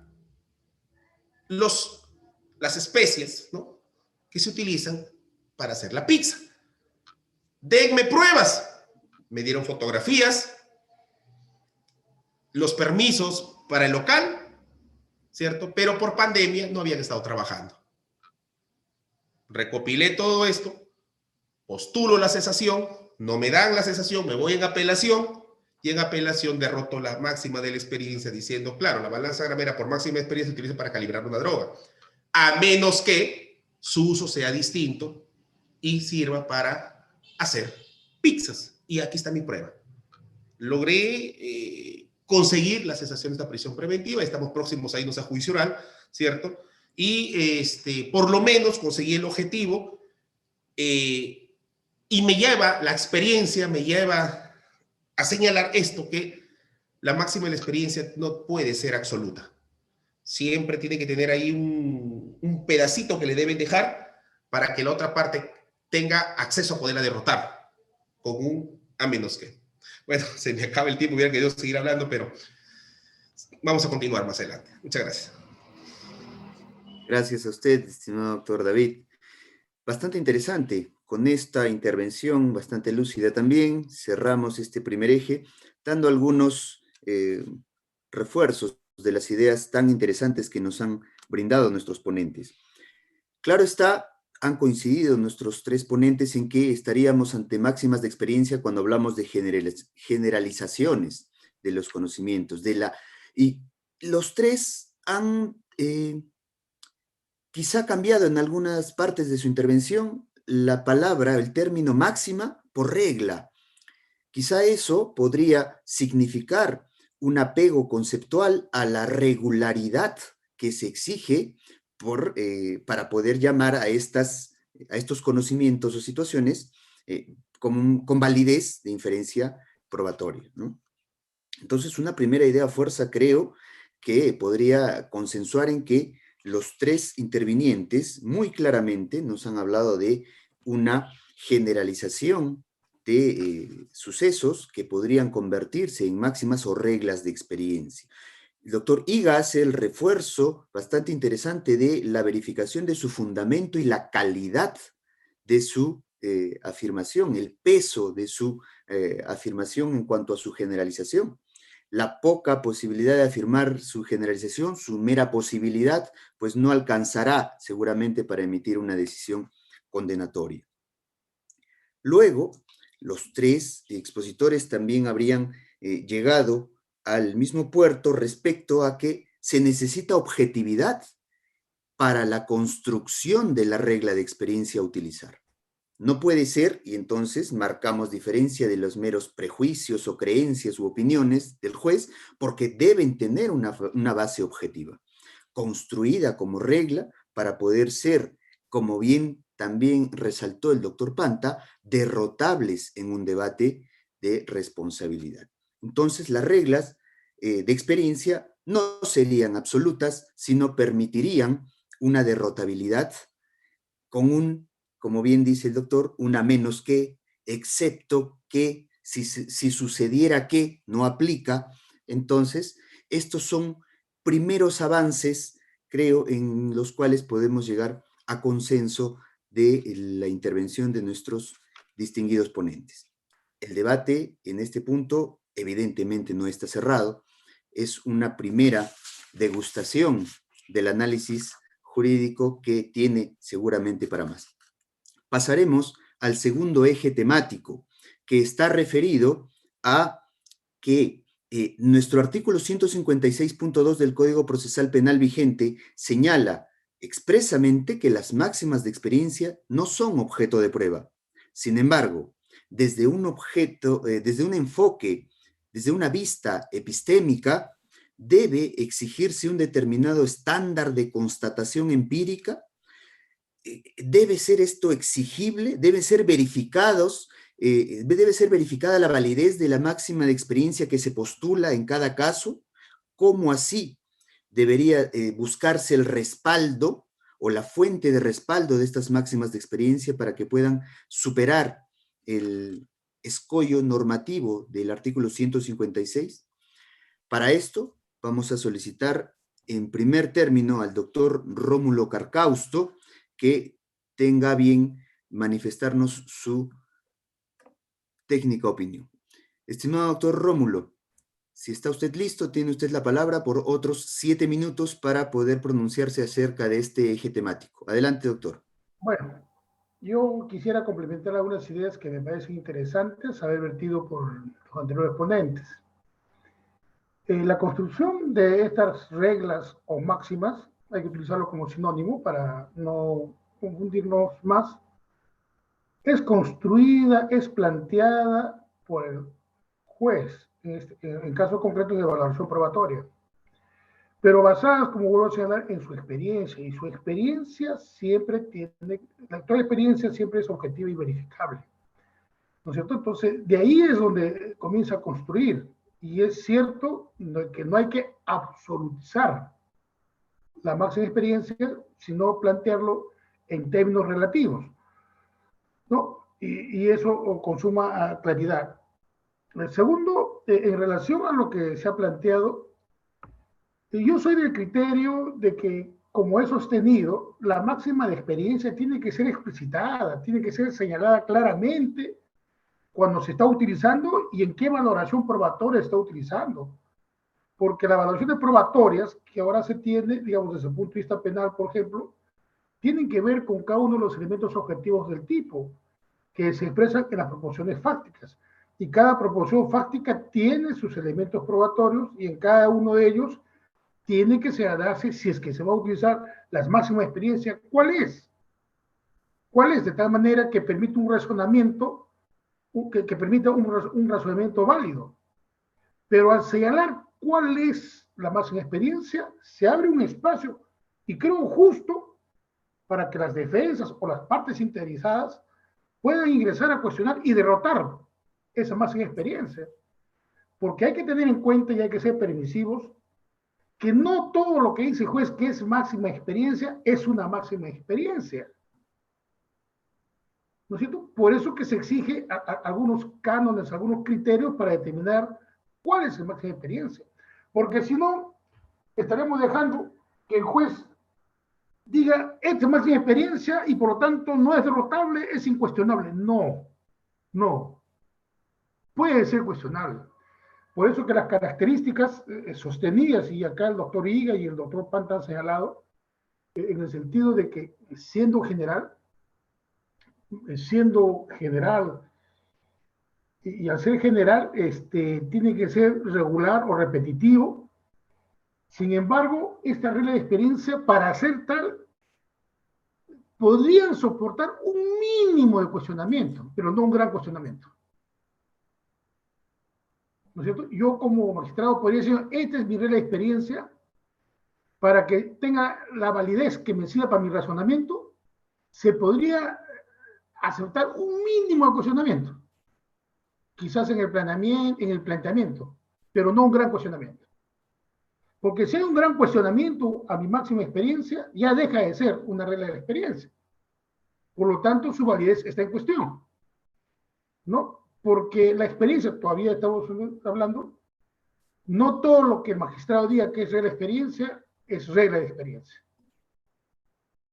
las especies, ¿no?, que se utilizan para hacer la pizza. Denme pruebas. Me dieron fotografías, los permisos para el local, ¿cierto? Pero por pandemia no habían estado trabajando. Recopilé todo esto, postulo la cesación, no me dan la cesación, me voy en apelación, y en apelación derroto la máxima de la experiencia diciendo, claro, la balanza gramera por máxima experiencia se utiliza para calibrar una droga, a menos que su uso sea distinto y sirva para hacer pizzas. Y aquí está mi prueba. Logré conseguir la cesación de esta prisión preventiva, estamos próximos a irnos a juicio oral, ¿cierto? Y por lo menos conseguí el objetivo, y me lleva, la experiencia me lleva a señalar esto, que la máxima de la experiencia no puede ser absoluta. Siempre tiene que tener ahí un pedacito que le deben dejar para que la otra parte tenga acceso a poderla derrotar, con un a menos que. Bueno, se me acaba el tiempo, hubiera querido seguir hablando, pero vamos a continuar más adelante. Muchas gracias. Gracias a usted, estimado doctor David. Bastante interesante. Con esta intervención bastante lúcida también, cerramos este primer eje, dando algunos refuerzos de las ideas tan interesantes que nos han brindado nuestros ponentes. Claro está, han coincidido nuestros tres ponentes en que estaríamos ante máximas de experiencia cuando hablamos de generalizaciones de los conocimientos, y los tres han quizá cambiado en algunas partes de su intervención la palabra, el término máxima por regla. Quizá eso podría significar un apego conceptual a la regularidad que se exige para poder llamar a estos conocimientos o situaciones con validez de inferencia probatoria, ¿no? Entonces, una primera idea a fuerza creo que podría consensuar en que los tres intervinientes muy claramente nos han hablado de una generalización de sucesos que podrían convertirse en máximas o reglas de experiencia. El doctor Higa hace el refuerzo bastante interesante de la verificación de su fundamento y la calidad de su afirmación, el peso de su afirmación en cuanto a su generalización. La poca posibilidad de afirmar su generalización, su mera posibilidad, pues no alcanzará seguramente para emitir una decisión condenatoria. Luego, los tres expositores también habrían llegado al mismo puerto respecto a que se necesita objetividad para la construcción de la regla de experiencia a utilizar. No puede ser, y entonces marcamos diferencia de los meros prejuicios o creencias u opiniones del juez, porque deben tener una base objetiva, construida como regla para poder ser, como bien también resaltó el doctor Panta, derrotables en un debate de responsabilidad. Entonces, las reglas de experiencia no serían absolutas, sino permitirían una derrotabilidad con como bien dice el doctor, una menos que, excepto que si sucediera que no aplica. Entonces, estos son primeros avances, creo, en los cuales podemos llegar a consenso de la intervención de nuestros distinguidos ponentes. El debate en este punto evidentemente no está cerrado, es una primera degustación del análisis jurídico que tiene seguramente para más. Pasaremos al segundo eje temático, que está referido a que nuestro artículo 156.2 del Código Procesal Penal vigente señala expresamente que las máximas de experiencia no son objeto de prueba. Sin embargo, desde un enfoque, desde una vista epistémica, debe exigirse un determinado estándar de constatación empírica. Debe ser esto exigible, debe ser verificada la validez de la máxima de experiencia que se postula en cada caso. ¿Cómo así debería buscarse el respaldo o la fuente de respaldo de estas máximas de experiencia para que puedan superar el escollo normativo del artículo 156? Para esto vamos a solicitar en primer término al doctor Rómulo Carcausto que tenga bien manifestarnos su técnica opinión. Estimado doctor Rómulo, si está usted listo, tiene usted la palabra por otros 7 minutos para poder pronunciarse acerca de este eje temático. Adelante, doctor. Bueno, Yo quisiera complementar algunas ideas que me parecen interesantes haber vertido por los anteriores ponentes. La construcción de estas reglas o máximas, hay que utilizarlo como sinónimo para no confundirnos más, es construida, es planteada por el juez, en casos concretos de valoración probatoria, pero basadas, como vuelvo a señalar, en su experiencia, y su experiencia siempre tiene, la actual experiencia siempre es objetiva y verificable, ¿no es cierto? Entonces, de ahí es donde comienza a construir, y es cierto que no hay que absolutizar la máxima experiencia, sino plantearlo en términos relativos, ¿no? Y eso consuma claridad. El segundo, en relación a lo que se ha planteado, yo soy del criterio de que, como he sostenido, la máxima de experiencia tiene que ser explicitada, tiene que ser señalada claramente cuando se está utilizando y en qué valoración probatoria está utilizando. Porque las valoraciones probatorias que ahora se tiene, digamos, desde el punto de vista penal, por ejemplo, tienen que ver con cada uno de los elementos objetivos del tipo, que se expresan en las proporciones fácticas. Y cada proporción fáctica tiene sus elementos probatorios y en cada uno de ellos tiene que señalarse si es que se va a utilizar las máximas experiencias. ¿Cuál es? ¿Cuál es? De tal manera que permita un razonamiento, que permita un razonamiento válido. Pero al señalar cuál es la máxima experiencia, se abre un espacio, y creo justo, para que las defensas o las partes interesadas puedan ingresar a cuestionar y derrotar esa máxima experiencia. Porque hay que tener en cuenta y hay que ser permisivos que no todo lo que dice el juez que es máxima experiencia es una máxima experiencia. ¿No es cierto? Por eso que se exige algunos cánones, algunos criterios para determinar cuál es la máxima experiencia. Porque si no, estaremos dejando que el juez diga, esta es máxima experiencia y por lo tanto no es derrotable, es incuestionable. No, no. Puede ser cuestionable. Por eso que las características sostenidas, y acá el doctor Higa y el doctor Panta han señalado, en el sentido de que siendo general, y al ser general, tiene que ser regular o repetitivo. Sin embargo, esta regla de experiencia, para ser tal, podrían soportar un mínimo de cuestionamiento, pero no un gran cuestionamiento. ¿No es cierto? Yo como magistrado podría decir, esta es mi regla de experiencia, para que tenga la validez que me sirva para mi razonamiento, se podría aceptar un mínimo de cuestionamiento, quizás en el planteamiento, pero no un gran cuestionamiento. Porque si hay un gran cuestionamiento a mi máxima experiencia, ya deja de ser una regla de experiencia. Por lo tanto, su validez está en cuestión, ¿no? Porque la experiencia, todavía estamos hablando, no todo lo que el magistrado diga que es regla de experiencia, es regla de experiencia.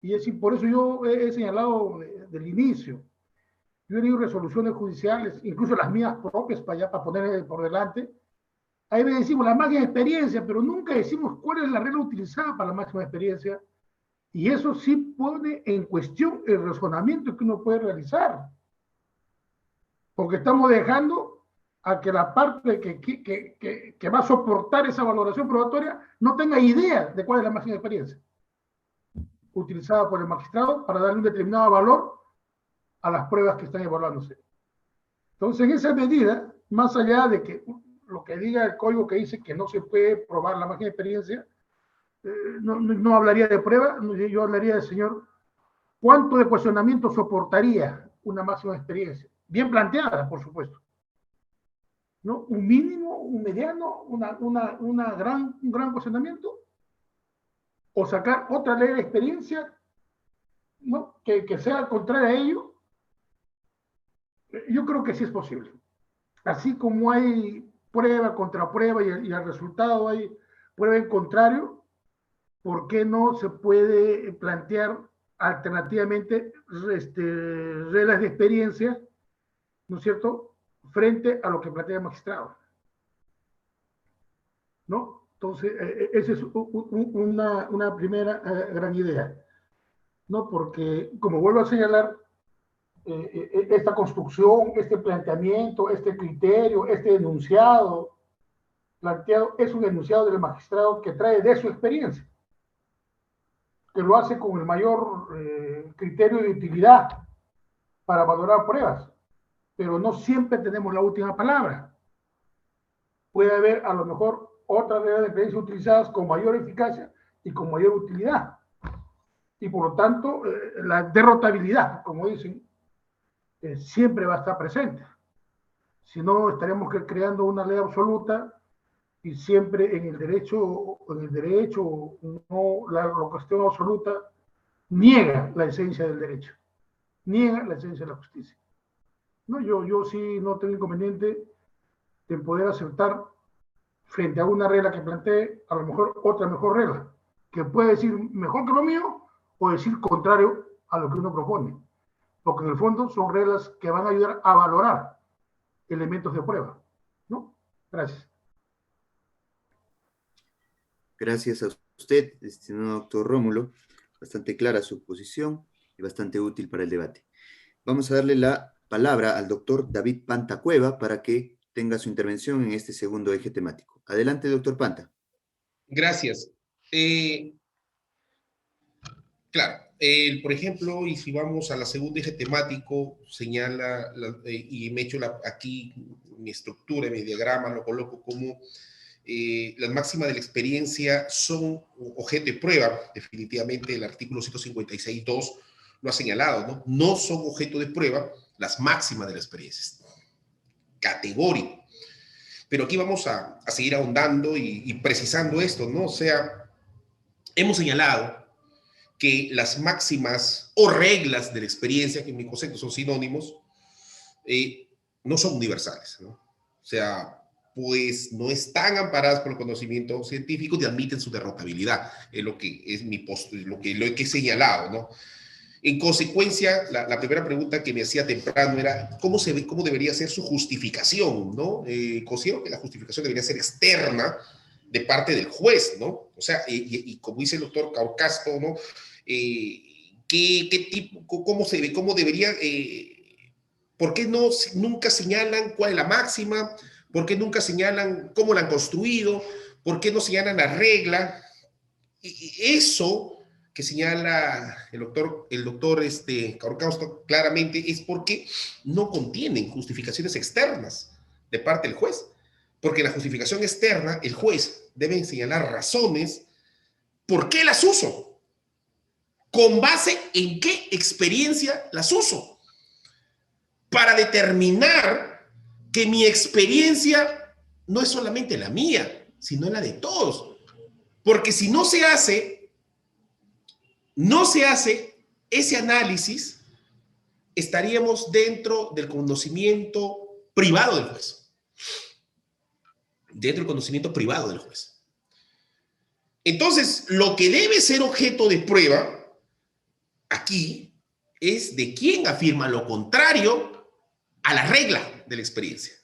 Y es, por eso yo he señalado del inicio, yo he leído resoluciones judiciales, incluso las mías propias, para poner por delante. Ahí me decimos la máxima experiencia, pero nunca decimos cuál es la regla utilizada para la máxima experiencia. Y eso sí pone en cuestión el razonamiento que uno puede realizar. Porque estamos dejando a que la parte que va a soportar esa valoración probatoria no tenga idea de cuál es la máxima experiencia utilizada por el magistrado para darle un determinado valor a las pruebas que están evaluándose. Entonces, en esa medida, más allá de que lo que diga el código que dice que no se puede probar la máxima experiencia, no hablaría de prueba, yo hablaría de, señor, ¿cuánto de cuestionamiento soportaría una máxima experiencia? Bien planteada, por supuesto. ¿No? Un mínimo, un mediano, un gran cuestionamiento, o sacar otra ley de experiencia, ¿no? que sea contraria a ello. Yo creo que sí es posible. Así como hay prueba contra prueba y al resultado hay prueba en contrario, ¿por qué no se puede plantear alternativamente reglas de experiencia, ¿no es cierto?, frente a lo que plantea el magistrado, ¿no? Entonces, esa es una primera gran idea, ¿no? Porque, como vuelvo a señalar, esta construcción, este planteamiento, este criterio, este enunciado planteado, es un enunciado del magistrado que trae de su experiencia, que lo hace con el mayor criterio de utilidad para valorar pruebas, pero no siempre tenemos la última palabra. Puede haber a lo mejor otras reglas de experiencia utilizadas con mayor eficacia y con mayor utilidad. Y por lo tanto, la derrotabilidad, como dicen, siempre va a estar presente. Si no, estaremos creando una ley absoluta y siempre en el derecho no, la cuestión absoluta niega la esencia del derecho, niega la esencia de la justicia. No, yo sí no tengo inconveniente en poder aceptar frente a una regla que plantee, a lo mejor otra mejor regla, que puede decir mejor que lo mío o decir contrario a lo que uno propone. Porque en el fondo son reglas que van a ayudar a valorar elementos de prueba, ¿no? Gracias. Gracias a usted, estimado doctor Rómulo. Bastante clara su posición y bastante útil para el debate. Vamos a darle la palabra al doctor David Panta Cueva para que tenga su intervención en este segundo eje temático. Adelante, doctor Panta. Gracias. Claro, por ejemplo, y si vamos a la segunda eje temático, señala, y me echo aquí mi estructura, mi diagrama, lo coloco como las máximas de la experiencia son objeto de prueba. Definitivamente el artículo 156.2 lo ha señalado, ¿no? No son objeto de prueba las máximas de la experiencia. Categórico. Pero aquí vamos a seguir ahondando y precisando esto, ¿no? O sea, hemos señalado que las máximas o reglas de la experiencia, que en mi concepto son sinónimos, no son universales, ¿no? O sea, pues no están amparadas por el conocimiento científico y admiten su derrotabilidad, es lo que es mi postura, lo que he señalado, ¿no? En consecuencia, la primera pregunta que me hacía temprano era ¿cómo debería ser su justificación, ¿no? Considero que la justificación debería ser externa de parte del juez, ¿no? O sea, y como dice el doctor Caucasto, ¿no? ¿Qué tipo, cómo debería, por qué nunca señalan cuál es la máxima? ¿Por qué nunca señalan cómo la han construido? ¿Por qué no señalan la regla? Y eso que señala el doctor Caucasto claramente es porque no contienen justificaciones externas de parte del juez. Porque en la justificación externa, el juez debe señalar razones por qué las uso, con base en qué experiencia las uso, para determinar que mi experiencia no es solamente la mía, sino la de todos. Porque si no se hace ese análisis, estaríamos dentro del conocimiento privado del juez. Dentro del conocimiento privado del juez. Entonces, lo que debe ser objeto de prueba aquí es de quién afirma lo contrario a la regla de la experiencia.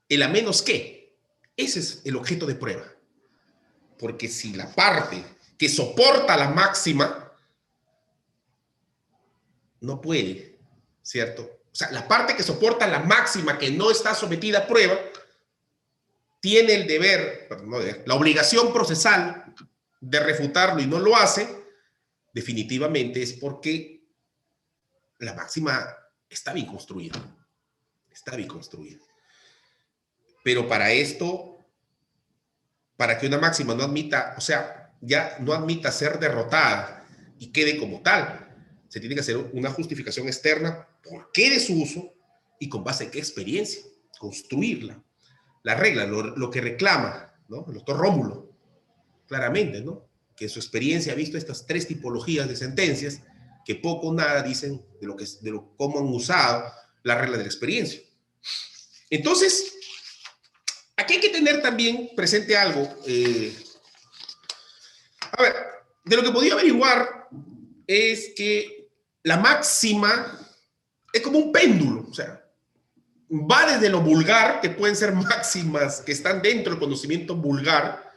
El a menos que. Ese es el objeto de prueba. Porque si la parte que soporta la máxima no puede, ¿cierto? O sea, la parte que soporta la máxima que no está sometida a prueba tiene el deber, la obligación procesal de refutarlo y no lo hace, definitivamente es porque la máxima está bien construida. Está bien construida. Pero para esto, para que una máxima no admita, o sea, ya no admita ser derrotada y quede como tal, se tiene que hacer una justificación externa por qué de su uso y con base en qué experiencia, construirla. La regla, lo que reclama, ¿no? El doctor Rómulo, claramente, ¿no? Que en su experiencia ha visto estas tres tipologías de sentencias que poco o nada dicen de cómo han usado la regla de la experiencia. Entonces, aquí hay que tener también presente algo. A ver, de lo que podía averiguar es que la máxima es como un péndulo, o sea, va desde lo vulgar, que pueden ser máximas que están dentro del conocimiento vulgar,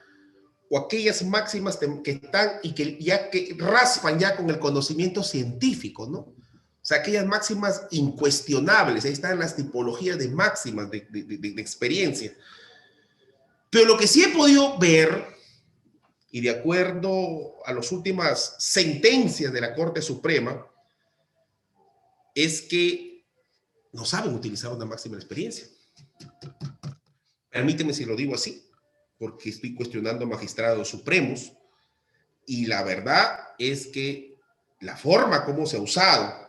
o aquellas máximas que están y que raspan ya con el conocimiento científico, ¿no? O sea, aquellas máximas incuestionables, ahí están las tipologías de máximas de experiencia. Pero lo que sí he podido ver, y de acuerdo a las últimas sentencias de la Corte Suprema, es que no saben utilizar una máxima de experiencia. Permíteme si lo digo así, porque estoy cuestionando magistrados supremos, y la verdad es que la forma como se ha usado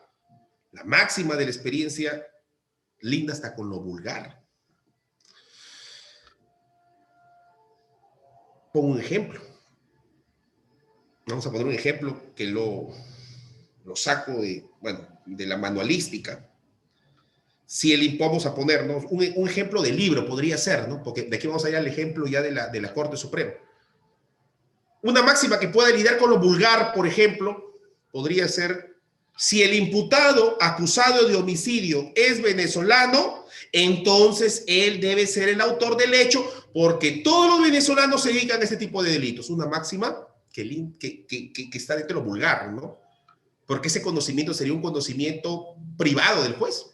la máxima de la experiencia linda hasta con lo vulgar. Pongo un ejemplo. Vamos a poner un ejemplo que lo saco de la manualística. Si vamos a ponernos un ejemplo de libro, podría ser, ¿no? Porque de aquí vamos a ir al ejemplo ya de la Corte Suprema. Una máxima que pueda lidiar con lo vulgar, por ejemplo, podría ser: si el imputado acusado de homicidio es venezolano, entonces él debe ser el autor del hecho, porque todos los venezolanos se dedican a este tipo de delitos. Una máxima que está dentro de lo vulgar, ¿no? Porque ese conocimiento sería un conocimiento privado del juez,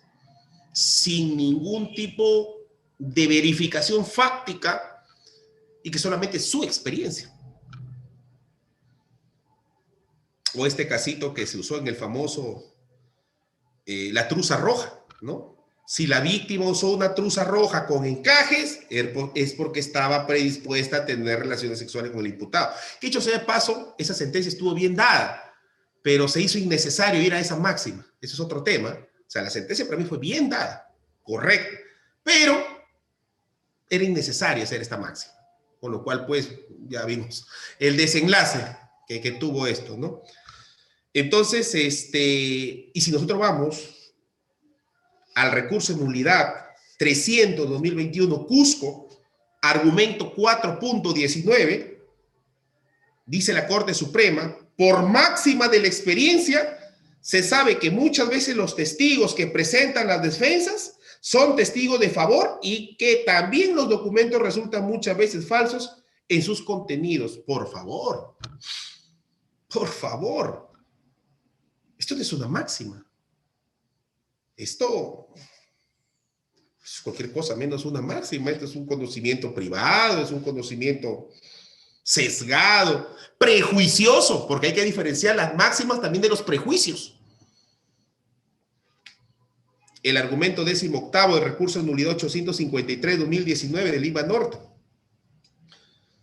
sin ningún tipo de verificación fáctica, y que solamente es su experiencia. O este casito que se usó en el famoso la truza roja, ¿no? Si la víctima usó una truza roja con encajes, es porque estaba predispuesta a tener relaciones sexuales con el imputado. Que dicho sea de paso, esa sentencia estuvo bien dada, pero se hizo innecesario ir a esa máxima. Eso es otro tema. O sea, la sentencia para mí fue bien dada, correcta, pero era innecesario hacer esta máxima. Con lo cual, pues, ya vimos el desenlace que tuvo esto, ¿no? Entonces, y si nosotros vamos al recurso de nulidad 300-2021 Cusco, argumento 4.19, dice la Corte Suprema: por máxima de la experiencia, se sabe que muchas veces los testigos que presentan las defensas son testigos de favor y que también los documentos resultan muchas veces falsos en sus contenidos. Por favor, por favor. Esto no es una máxima. Esto es cualquier cosa menos una máxima. Esto es un conocimiento privado, es un conocimiento sesgado, prejuicioso, porque hay que diferenciar las máximas también de los prejuicios. El argumento 18º del recurso de nulidad 853-2019 de Lima Norte.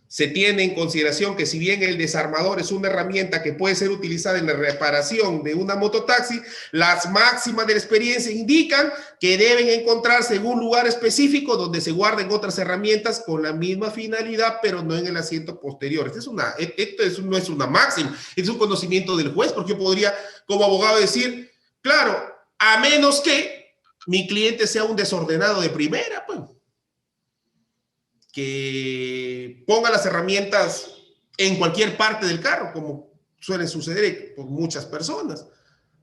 Se tiene en consideración que si bien el desarmador es una herramienta que puede ser utilizada en la reparación de una mototaxi, las máximas de la experiencia indican que deben encontrarse en un lugar específico donde se guarden otras herramientas con la misma finalidad, pero no en el asiento posterior. Esto no es una máxima, es un conocimiento del juez, porque yo podría, como abogado, decir, claro, a menos que mi cliente sea un desordenado de primera, pues, que ponga las herramientas en cualquier parte del carro, como suele suceder por muchas personas.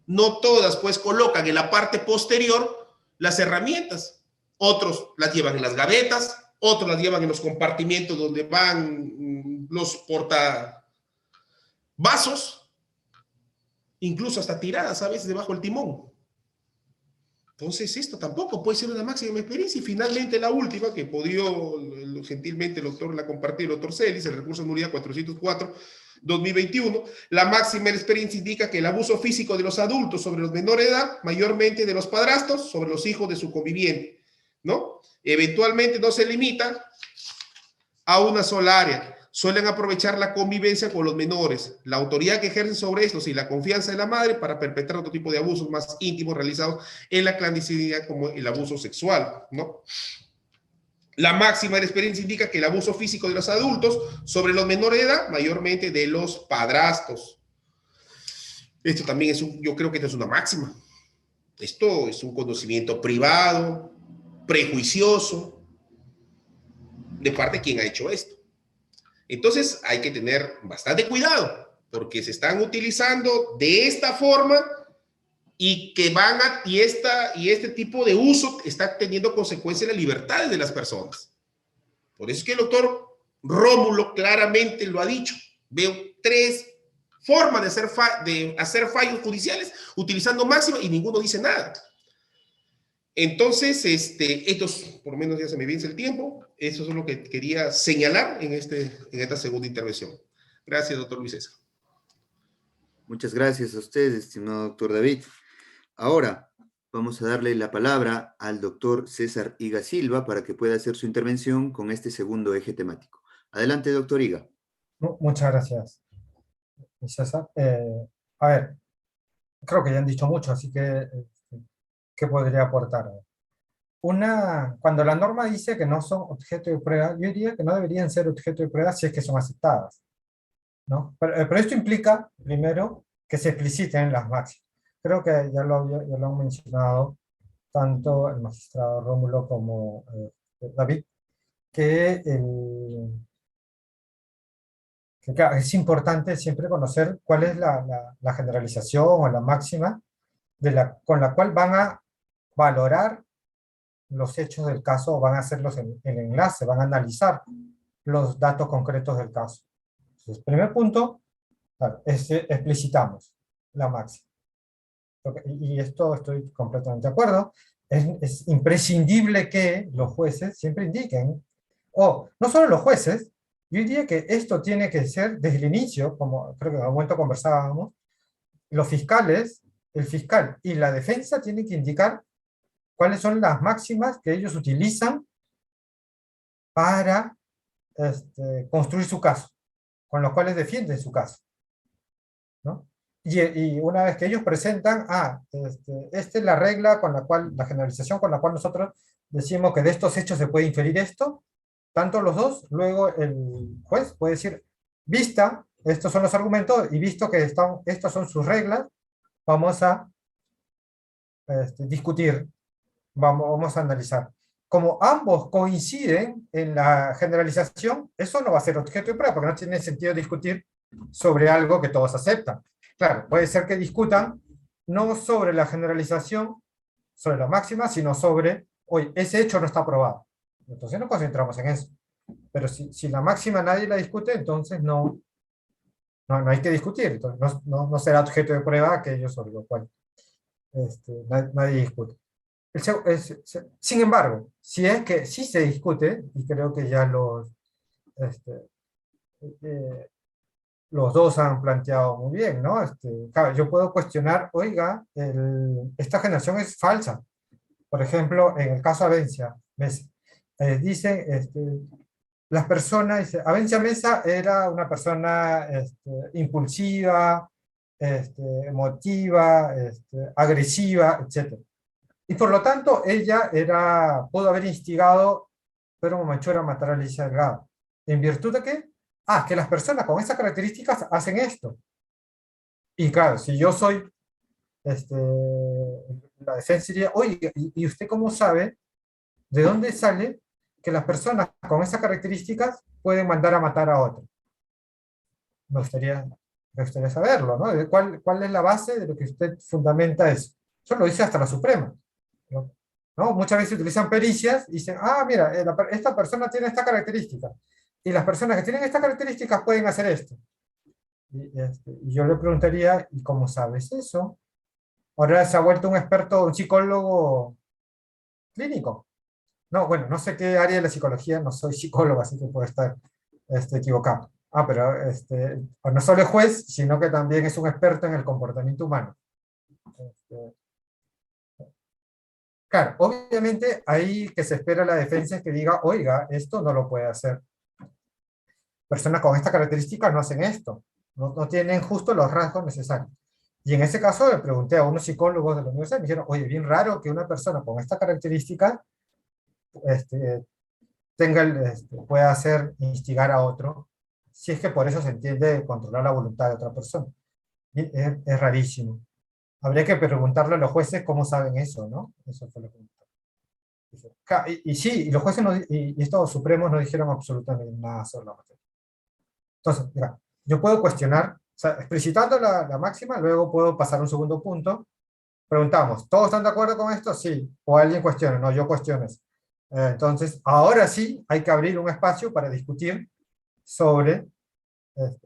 No todas, pues, colocan en la parte posterior las herramientas. Otros las llevan en las gavetas, otros las llevan en los compartimientos donde van los portavasos, incluso hasta tiradas a veces debajo del timón. Entonces, esto tampoco puede ser una máxima experiencia. Y finalmente, la última, que podió gentilmente el doctor la compartió, el doctor Celis, el recurso de nulidad 404-2021, la máxima de la experiencia indica que el abuso físico de los adultos sobre los menores de edad, mayormente de los padrastros, sobre los hijos de su conviviente, ¿no? Eventualmente no se limita a una sola área. Suelen aprovechar la convivencia con los menores, la autoridad que ejercen sobre estos y la confianza de la madre para perpetrar otro tipo de abusos más íntimos realizados en la clandestinidad, como el abuso sexual, ¿no? La máxima de la experiencia indica que el abuso físico de los adultos sobre los menores de edad, mayormente de los padrastros. Esto también yo creo que esto es una máxima. Esto es un conocimiento privado, prejuicioso, de parte de quien ha hecho esto. Entonces hay que tener bastante cuidado, porque se están utilizando de esta forma y este tipo de uso está teniendo consecuencias en las libertades de las personas. Por eso es que el doctor Rómulo claramente lo ha dicho. Veo tres forma de hacer fallos judiciales utilizando máxima y ninguno dice nada. Entonces, por lo menos ya se me vence el tiempo. Eso es lo que quería señalar en esta segunda intervención. Gracias, doctor Luis César. Muchas gracias a usted, estimado doctor David. Ahora vamos a darle la palabra al doctor César Higa Silva para que pueda hacer su intervención con este segundo eje temático. Adelante, doctor Higa. Muchas gracias, César. A ver, creo que ya han dicho mucho, así que, ¿qué podría aportar? Cuando la norma dice que no son objeto de prueba, yo diría que no deberían ser objeto de prueba si es que son aceptadas, ¿no? Pero esto implica, primero, que se expliciten las máximas. Creo que ya lo han mencionado tanto el magistrado Rómulo como David, que claro, es importante siempre conocer cuál es la generalización o la máxima con la cual van a valorar los hechos del caso, o van a hacer el enlace, van a analizar los datos concretos del caso. Entonces, primer punto, claro, explicitamos la máxima. Y esto estoy completamente de acuerdo. Es imprescindible que los jueces siempre indiquen, o no solo los jueces, yo diría que esto tiene que ser desde el inicio, como creo que en algún momento conversábamos, los fiscales, el fiscal y la defensa tienen que indicar cuáles son las máximas que ellos utilizan para construir su caso, con los cuales defienden su caso, ¿no? Y una vez que ellos presentan, esta es la regla con la cual, la generalización con la cual nosotros decimos que de estos hechos se puede inferir esto, tanto los dos, luego el juez puede decir, vista, estos son los argumentos, y visto que estas son sus reglas, vamos a discutir, vamos a analizar. Como ambos coinciden en la generalización, eso no va a ser objeto de prueba, porque no tiene sentido discutir sobre algo que todos aceptan. Claro, puede ser que discutan no sobre la generalización, sobre la máxima, sino sobre, oye, ese hecho no está probado. Entonces nos concentramos en eso. Pero si la máxima nadie la discute, entonces no hay que discutir. Entonces no será objeto de prueba aquello sobre lo cual nadie discute. Sin embargo, si es que sí se discute, y creo que ya los dos han planteado muy bien, ¿no? Claro, yo puedo cuestionar, oiga, esta generación es falsa. Por ejemplo, en el caso Abenza Mesa, dice, las personas, dice, Abenza Mesa era una persona impulsiva, emotiva, agresiva, etc. Y por lo tanto, ella pudo haber instigado Pedro Machuera a matar a Alicia Delgado. ¿En virtud de qué? Que las personas con esas características hacen esto. Y claro, si yo soy la defensa diría, oye, ¿y usted cómo sabe de dónde sale que las personas con esas características pueden mandar a matar a otro? Me gustaría saberlo, ¿no? ¿Cuál es la base de lo que usted fundamenta eso? Eso lo dice hasta la Suprema, ¿no? Muchas veces utilizan pericias y dicen, mira, esta persona tiene esta característica, y las personas que tienen estas características pueden hacer esto. Y yo le preguntaría, ¿y cómo sabes eso? Ahora se ha vuelto un experto, un psicólogo clínico. No, bueno, no sé qué área de la psicología, no soy psicólogo, así que puedo estar equivocado. Pero no solo es juez, sino que también es un experto en el comportamiento humano. Claro, obviamente ahí que se espera la defensa es que diga, oiga, esto no lo puede hacer. Personas con esta característica no hacen esto, no tienen justo los rasgos necesarios. Y en ese caso le pregunté a unos psicólogos de la universidad y me dijeron, oye, bien raro que una persona con esta característica pueda instigar a otro, si es que por eso se entiende controlar la voluntad de otra persona. Es rarísimo. Habría que preguntarle a los jueces cómo saben eso, ¿no? Eso fue lo que pregunté. Y sí, y los jueces y estos supremos no dijeron absolutamente nada sobre la materia. Entonces, mira, yo puedo cuestionar, o sea, explicitando la máxima, luego puedo pasar a un segundo punto. Preguntamos, ¿todos están de acuerdo con esto? Sí. O alguien cuestiona, no, yo cuestiono eso. Entonces, ahora sí hay que abrir un espacio para discutir sobre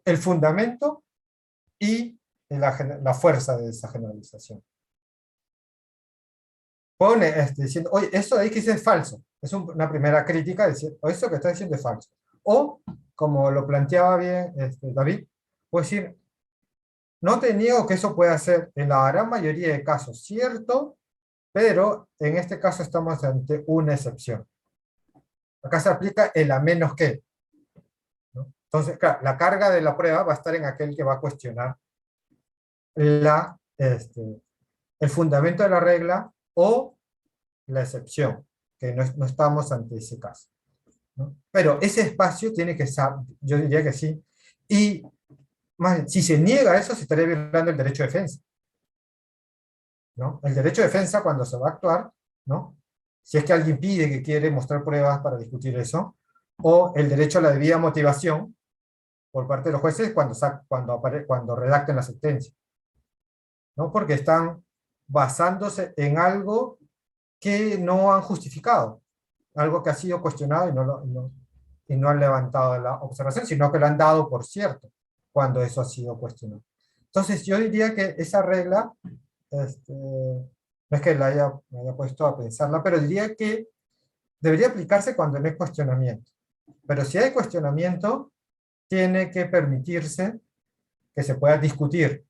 el fundamento y la fuerza de esa generalización. Pone diciendo, oye, esto de X es falso. Es una primera crítica, decir, o eso que está diciendo es falso. O, como lo planteaba bien David, puede decir, no te niego que eso pueda ser en la gran mayoría de casos cierto, pero en este caso estamos ante una excepción. Acá se aplica el a menos que, ¿no? Entonces, claro, la carga de la prueba va a estar en aquel que va a cuestionar el fundamento de la regla o la excepción, que no estamos ante ese caso, ¿no? Pero ese espacio tiene que ser, yo diría que sí, y más, si se niega eso, se estaría violando el derecho de defensa, ¿no? El derecho de defensa, cuando se va a actuar, ¿no? Si es que alguien pide que quiere mostrar pruebas para discutir eso, o el derecho a la debida motivación por parte de los jueces cuando redacten la sentencia, ¿no? Porque están basándose en algo que no han justificado, algo que ha sido cuestionado y no han levantado la observación, sino que lo han dado por cierto cuando eso ha sido cuestionado. Entonces yo diría que esa regla, no es que me haya puesto a pensarla, pero diría que debería aplicarse cuando no hay cuestionamiento. Pero si hay cuestionamiento, tiene que permitirse que se pueda discutir.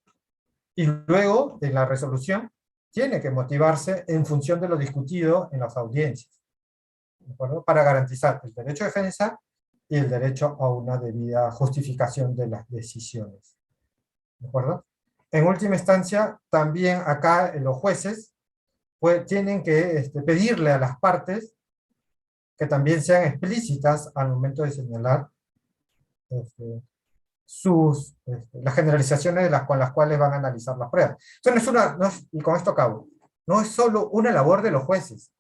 Y luego, en la resolución, tiene que motivarse en función de lo discutido en las audiencias, ¿de acuerdo? Para garantizar el derecho de defensa y el derecho a una debida justificación de las decisiones, ¿de acuerdo? En última instancia, también acá los jueces tienen que pedirle a las partes que también sean explícitas al momento de señalar las generalizaciones con las cuales van a analizar las pruebas. Entonces, y con esto acabo, no es solo una labor de los jueces,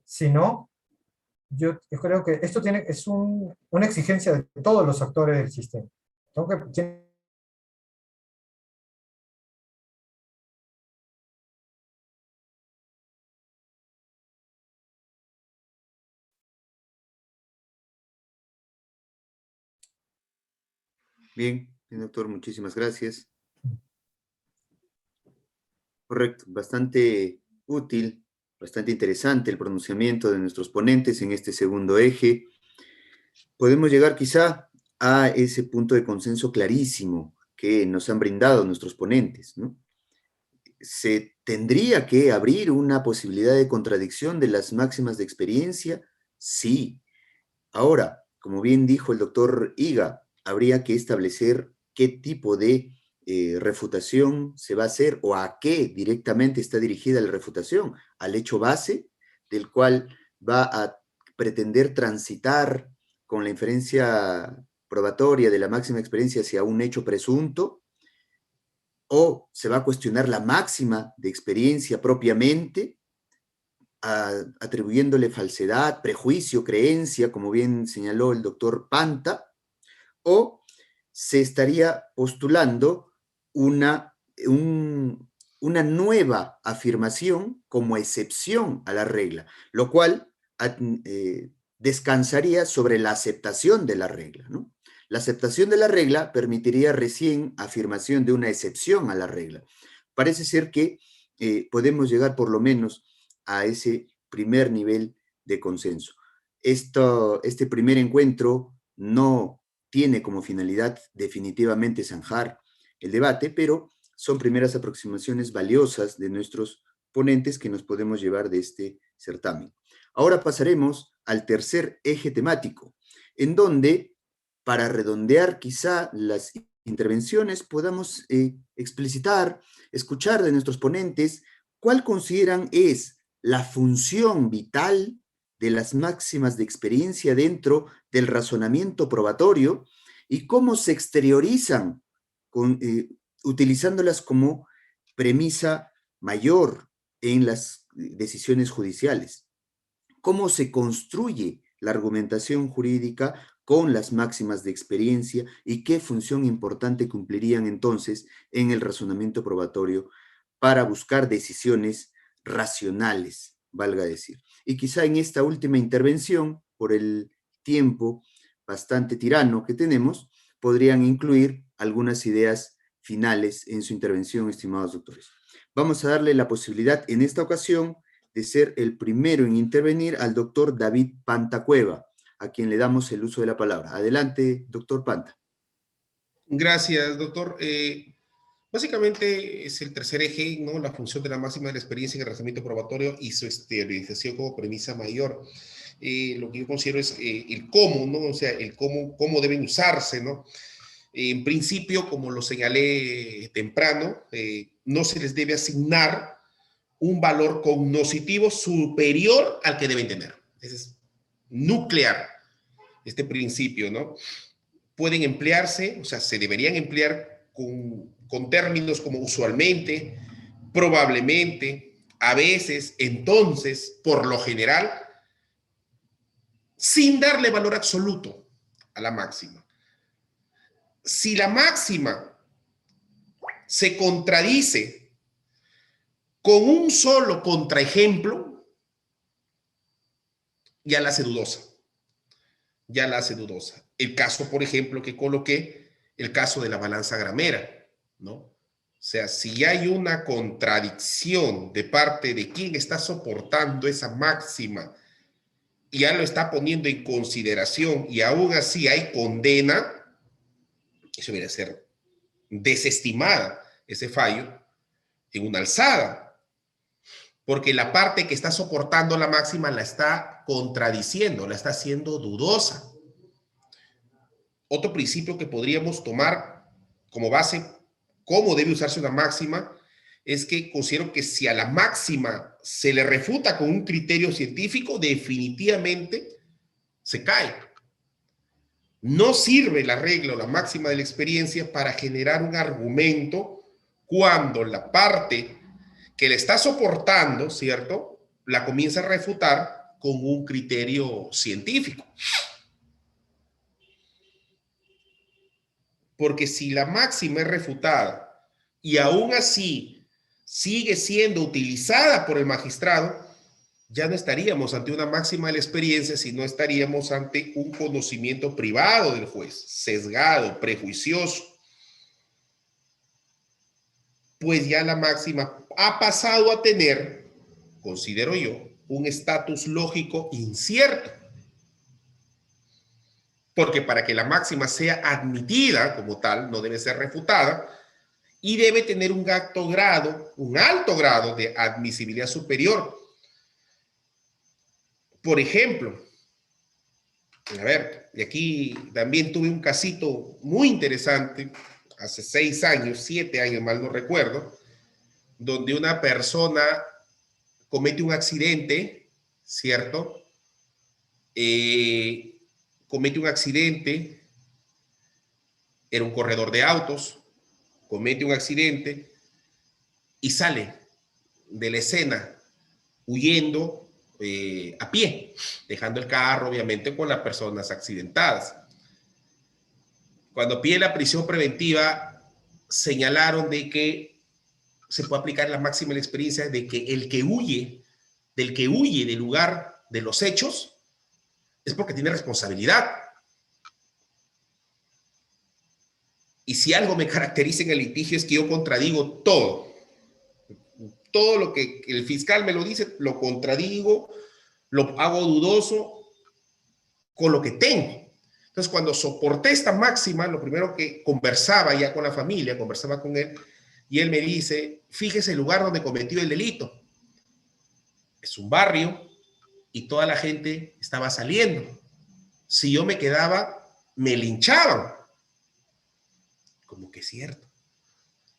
sino yo creo que esto es una exigencia de todos los actores del sistema. Bien, doctor, muchísimas gracias. Correcto, bastante útil, bastante interesante el pronunciamiento de nuestros ponentes en este segundo eje. Podemos llegar quizá a ese punto de consenso clarísimo que nos han brindado nuestros ponentes, ¿no? ¿Se tendría que abrir una posibilidad de contradicción de las máximas de experiencia? Sí. Ahora, como bien dijo el doctor Higa, habría que establecer qué tipo de refutación se va a hacer o a qué directamente está dirigida la refutación, al hecho base del cual va a pretender transitar con la inferencia probatoria de la máxima experiencia hacia un hecho presunto, o se va a cuestionar la máxima de experiencia propiamente, atribuyéndole falsedad, prejuicio, creencia, como bien señaló el doctor Panta, o se estaría postulando una nueva afirmación como excepción a la regla, lo cual descansaría sobre la aceptación de la regla, ¿no? La aceptación de la regla permitiría recién afirmación de una excepción a la regla. Parece ser que podemos llegar por lo menos a ese primer nivel de consenso. Este primer encuentro no tiene como finalidad definitivamente zanjar el debate, pero son primeras aproximaciones valiosas de nuestros ponentes que nos podemos llevar de este certamen. Ahora pasaremos al tercer eje temático, en donde, para redondear quizá las intervenciones, podamos explicitar, escuchar de nuestros ponentes cuál consideran es la función vital de las máximas de experiencia dentro del razonamiento probatorio y cómo se exteriorizan utilizándolas como premisa mayor en las decisiones judiciales. Cómo se construye la argumentación jurídica con las máximas de experiencia y qué función importante cumplirían entonces en el razonamiento probatorio para buscar decisiones racionales, valga decir. Y quizá en esta última intervención, por el tiempo bastante tirano que tenemos, podrían incluir algunas ideas finales en su intervención, estimados doctores. Vamos a darle la posibilidad en esta ocasión de ser el primero en intervenir al doctor David Panta Cueva, a quien le damos el uso de la palabra. Adelante, doctor Panta. Gracias, doctor. Básicamente es el tercer eje, ¿no? La función de la máxima de la experiencia en el razonamiento probatorio y su exteriorización como premisa mayor. Lo que yo considero es el cómo, ¿no? O sea, el cómo deben usarse, ¿no? En principio, como lo señalé temprano, no se les debe asignar un valor cognoscitivo superior al que deben tener. Ese es nuclear, este principio, ¿no? Pueden emplearse, o sea, se deberían emplear con términos como usualmente, probablemente, a veces, entonces, por lo general, sin darle valor absoluto a la máxima. Si la máxima se contradice con un solo contraejemplo, ya la hace dudosa. Ya la hace dudosa. El caso, por ejemplo, que coloqué, el caso de la balanza gramera, ¿no? O sea, si hay una contradicción de parte de quien está soportando esa máxima y ya lo está poniendo en consideración y aún así hay condena, eso debería ser desestimada, ese fallo, en una alzada, porque la parte que está soportando la máxima la está contradiciendo, la está haciendo dudosa. Otro principio que podríamos tomar como base, cómo debe usarse una máxima, es que considero que si a la máxima se le refuta con un criterio científico, definitivamente se cae. No sirve la regla o la máxima de la experiencia para generar un argumento cuando la parte que le está soportando, ¿cierto?, la comienza a refutar con un criterio científico. Porque si la máxima es refutada y aún así sigue siendo utilizada por el magistrado, ya no estaríamos ante una máxima de la experiencia, sino estaríamos ante un conocimiento privado del juez, sesgado, prejuicioso. Pues ya la máxima ha pasado a tener, considero yo, un estatus lógico incierto. Porque para que la máxima sea admitida como tal, no debe ser refutada y debe tener un alto grado de admisibilidad superior. Por ejemplo, a ver, y aquí también tuve un casito muy interesante, hace 6 años, 7 años, mal no recuerdo, donde una persona comete un accidente, ¿cierto? Comete un accidente, era un corredor de autos, comete un accidente y sale de la escena huyendo a pie, dejando el carro obviamente con las personas accidentadas. Cuando pide la prisión preventiva, señalaron de que se puede aplicar la máxima de la experiencia de que el que huye, del lugar de los hechos, es porque tiene responsabilidad. Y si algo me caracteriza en el litigio es que yo contradigo todo. Todo lo que el fiscal me lo dice, lo contradigo, lo hago dudoso con lo que tengo. Entonces, cuando soporté esta máxima, lo primero que conversaba ya con la familia, conversaba con él, y él me dice, fíjese el lugar donde cometió el delito. Es un barrio y toda la gente estaba saliendo. Si yo me quedaba, me linchaban. Como que es cierto.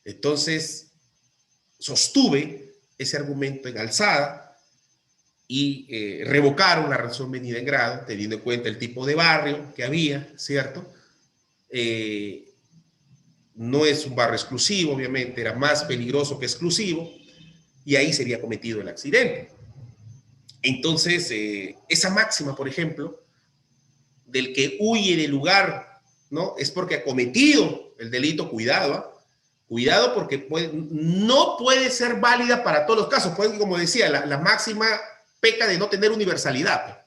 Entonces, sostuve ese argumento en alzada y revocaron la razón venida en grado, teniendo en cuenta el tipo de barrio que había, ¿cierto? No es un barrio exclusivo, obviamente, era más peligroso que exclusivo, y ahí sería cometido el accidente. Entonces, esa máxima, por ejemplo, del que huye del lugar, ¿no? Es porque ha cometido el delito, cuidado, ¿eh? Cuidado porque no puede ser válida para todos los casos. Puede, como decía, la máxima peca de no tener universalidad.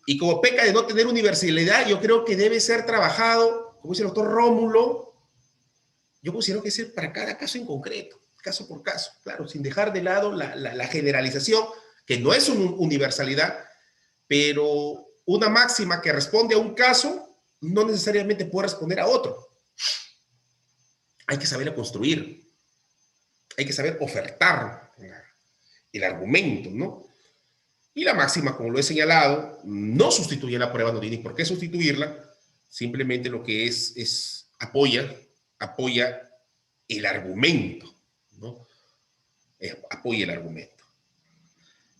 Y como peca de no tener universalidad, yo creo que debe ser trabajado como dice el doctor Rómulo, yo considero que es para cada caso en concreto, caso por caso, claro, sin dejar de lado la generalización, que no es una universalidad, pero una máxima que responde a un caso no necesariamente puede responder a otro. Hay que saber construir, hay que saber ofertar el argumento, ¿no? Y la máxima, como lo he señalado, no sustituye la prueba, no tiene por qué sustituirla, simplemente lo que es apoya el argumento, ¿no? Apoya el argumento.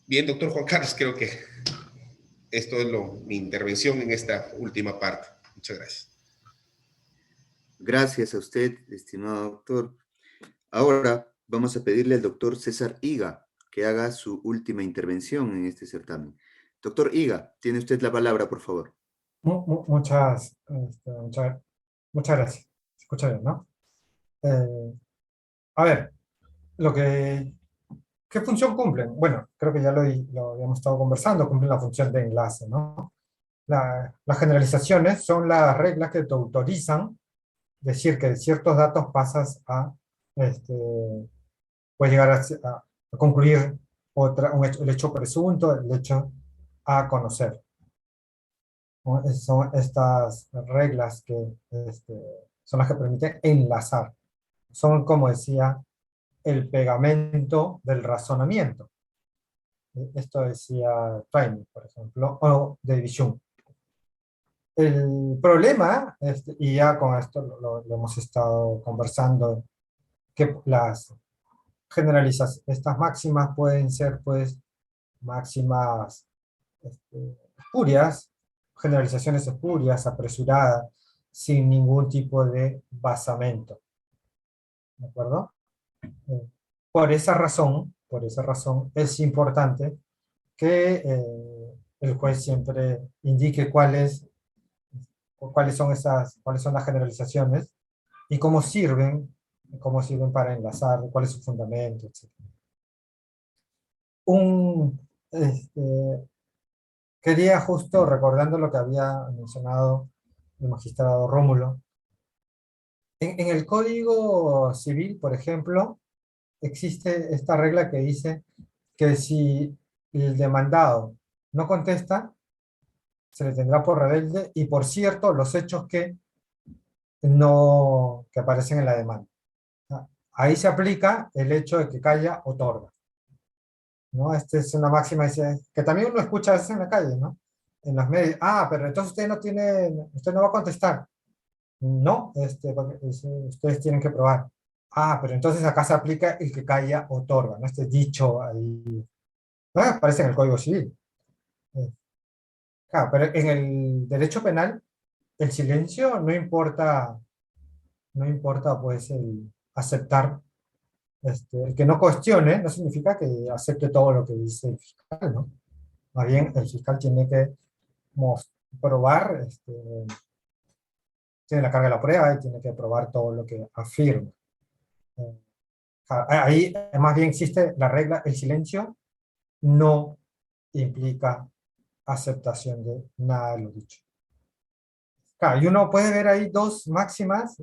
Bien, doctor Juan Carlos, creo que esto es mi intervención en esta última parte. Muchas gracias. Gracias a usted, estimado doctor. Ahora vamos a pedirle al doctor César Higa que haga su última intervención en este certamen. Doctor Higa, tiene usted la palabra, por favor. Muchas gracias. Se escucha bien, ¿no? A ver, ¿qué función cumplen? Bueno, creo que ya lo habíamos estado conversando, cumplen la función de enlace, ¿no? Las generalizaciones son las reglas que te autorizan decir que de ciertos datos pasas a, puedes llegar a concluir el hecho presunto, el hecho a conocer, ¿no? Son estas reglas que son las que permiten enlazar. Son, como decía, el pegamento del razonamiento. Esto decía Taine, por ejemplo, o David Hume. El problema, y ya con esto lo hemos estado conversando, que las estas máximas pueden ser, pues, máximas espurias, generalizaciones espurias, apresuradas, sin ningún tipo de basamento. ¿De acuerdo? Por esa razón, es importante que el juez siempre indique cuáles son las generalizaciones y cómo sirven para enlazar, cuál es su fundamento, etc. Quería, justo recordando lo que había mencionado el magistrado Rómulo, en el Código Civil, por ejemplo, existe esta regla que dice que si el demandado no contesta, se le tendrá por rebelde y por cierto los hechos que aparecen en la demanda. Ahí se aplica el hecho de que calla, otorga, ¿no? Esta es una máxima que también uno escucha a veces en la calle, ¿no? En los medios. Pero entonces usted no va a contestar. No, porque ustedes tienen que probar. Pero entonces acá se aplica el que calla, otorga, ¿no? Este dicho ahí, ¿no? Aparece en el Código Civil. Claro, pero en el derecho penal, el silencio no importa, pues, el aceptar. El que no cuestione no significa que acepte todo lo que dice el fiscal, ¿no? Más bien, el fiscal tiene que probar, tiene la carga de la prueba y tiene que probar todo lo que afirma. Ahí, más bien, existe la regla, el silencio no implica aceptación de nada de lo dicho. Claro, y uno puede ver ahí dos máximas,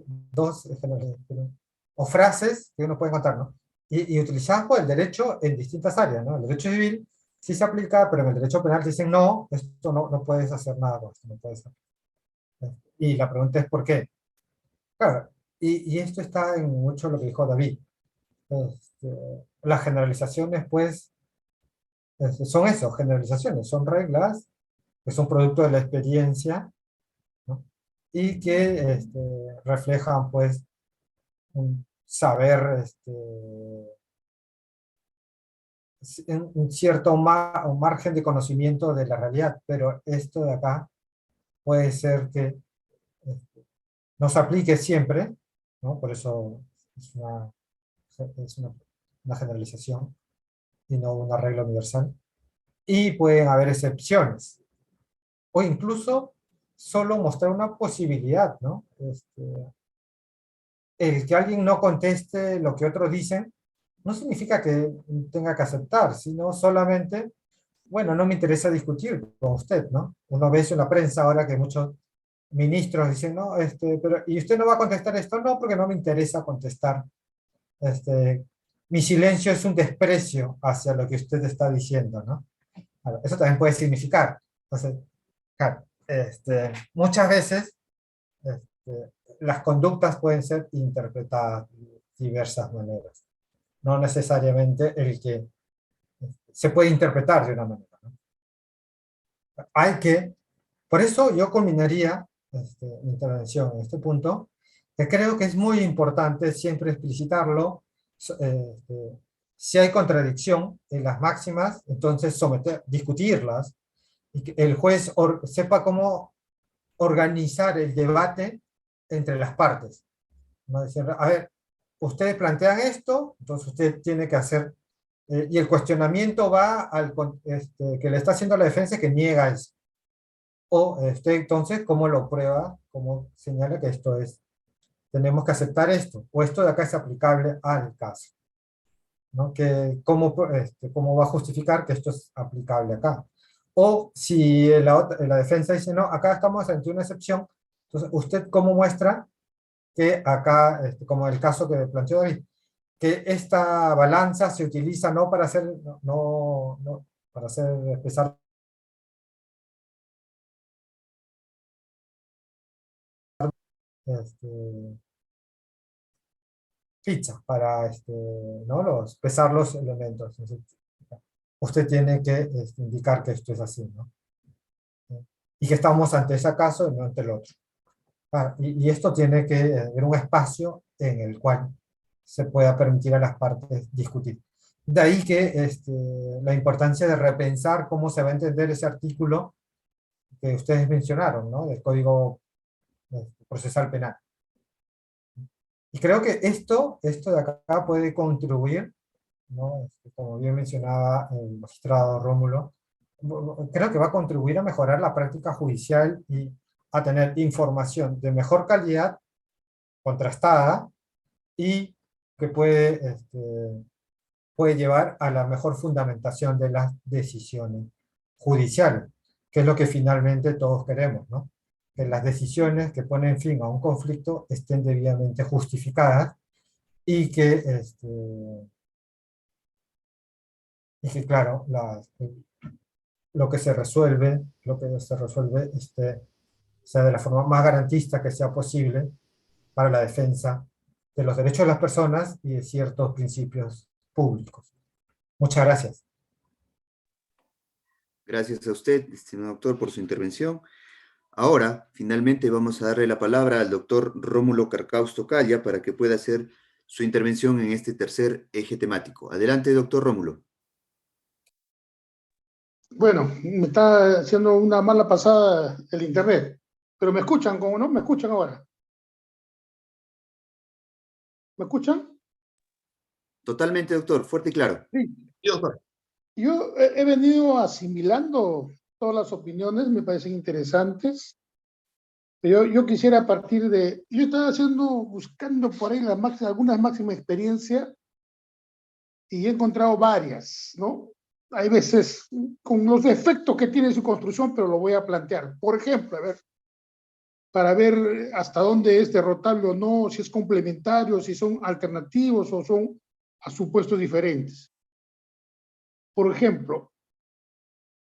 o frases que uno puede encontrar, ¿no? Y utilizadas por el derecho en distintas áreas, ¿no? El derecho civil sí se aplica, pero en el derecho penal dicen, no, esto no puedes hacer nada con esto, no puedes hacer. Y la pregunta es, ¿por qué? Claro, y esto está en mucho lo que dijo David. Las generalizaciones, pues, son eso, generalizaciones, son reglas que son producto de la experiencia, ¿no? Y que reflejan, pues, un saber, un cierto margen de conocimiento de la realidad, pero esto de acá puede ser que no se aplique siempre, ¿no? Por eso es una generalización y no una regla universal, y pueden haber excepciones, o incluso solo mostrar una posibilidad, ¿no? El que alguien no conteste lo que otros dicen no significa que tenga que aceptar, sino solamente, bueno, no me interesa discutir con usted, ¿no? Uno ve eso en la prensa ahora que muchos ministros dicen, no, pero, ¿y usted no va a contestar esto? No, porque no me interesa contestar. Mi silencio es un desprecio hacia lo que usted está diciendo, ¿no? Claro, eso también puede significar. Entonces, claro, muchas veces las conductas pueden ser interpretadas de diversas maneras. No necesariamente el que se puede interpretar de una manera, ¿no? Hay que, por eso yo culminaría mi intervención en este punto, que creo que es muy importante siempre explicitarlo. Si hay contradicción en las máximas, entonces discutirlas, y que el juez sepa cómo organizar el debate entre las partes, ¿no? Decir, a ver, ustedes plantean esto, entonces usted tiene que hacer, y el cuestionamiento va al que le está haciendo la defensa, que niega eso. O entonces, ¿cómo lo prueba? ¿Cómo señala que esto es? Tenemos que aceptar esto, o esto de acá es aplicable al caso, ¿no? ¿Cómo va a justificar que esto es aplicable acá? O si la defensa dice, no, acá estamos ante una excepción, entonces, ¿usted cómo muestra que acá, como el caso que planteó David, que esta balanza se utiliza no para hacer, no para hacer pesar fichas para ¿no? pesar los elementos? Entonces, usted tiene que indicar que esto es así, ¿no? Y que estamos ante ese caso y no ante el otro. Y esto tiene que haber un espacio en el cual se pueda permitir a las partes discutir. De ahí que la importancia de repensar cómo se va a entender ese artículo que ustedes mencionaron, ¿no? Del Código Procesal Penal. Y creo que esto de acá puede contribuir, ¿no? Como bien mencionaba el magistrado Rómulo, creo que va a contribuir a mejorar la práctica judicial y a tener información de mejor calidad, contrastada, y que puede llevar a la mejor fundamentación de las decisiones judiciales, que es lo que finalmente todos queremos, ¿no? Que las decisiones que ponen fin a un conflicto estén debidamente justificadas y claro, lo que se resuelve sea de la forma más garantista que sea posible para la defensa de los derechos de las personas y de ciertos principios públicos. Muchas gracias. Gracias a usted, estimado doctor, por su intervención. Ahora, finalmente, vamos a darle la palabra al doctor Rómulo Carcausto Calla para que pueda hacer su intervención en este tercer eje temático. Adelante, doctor Rómulo. Bueno, me está haciendo una mala pasada el internet, pero me escuchan, ¿cómo no? ¿Me escuchan ahora? ¿Me escuchan? Totalmente, doctor, fuerte y claro. Sí. Sí, doctor. Yo he venido asimilando todas las opiniones, me parecen interesantes. Yo quisiera partir de... Yo estaba buscando por ahí algunas máximas experiencias y he encontrado varias, ¿no? Hay veces con los defectos que tiene su construcción, pero lo voy a plantear. Por ejemplo, a ver, para ver hasta dónde es derrotable o no, si es complementario, si son alternativos o son a supuestos diferentes. Por ejemplo,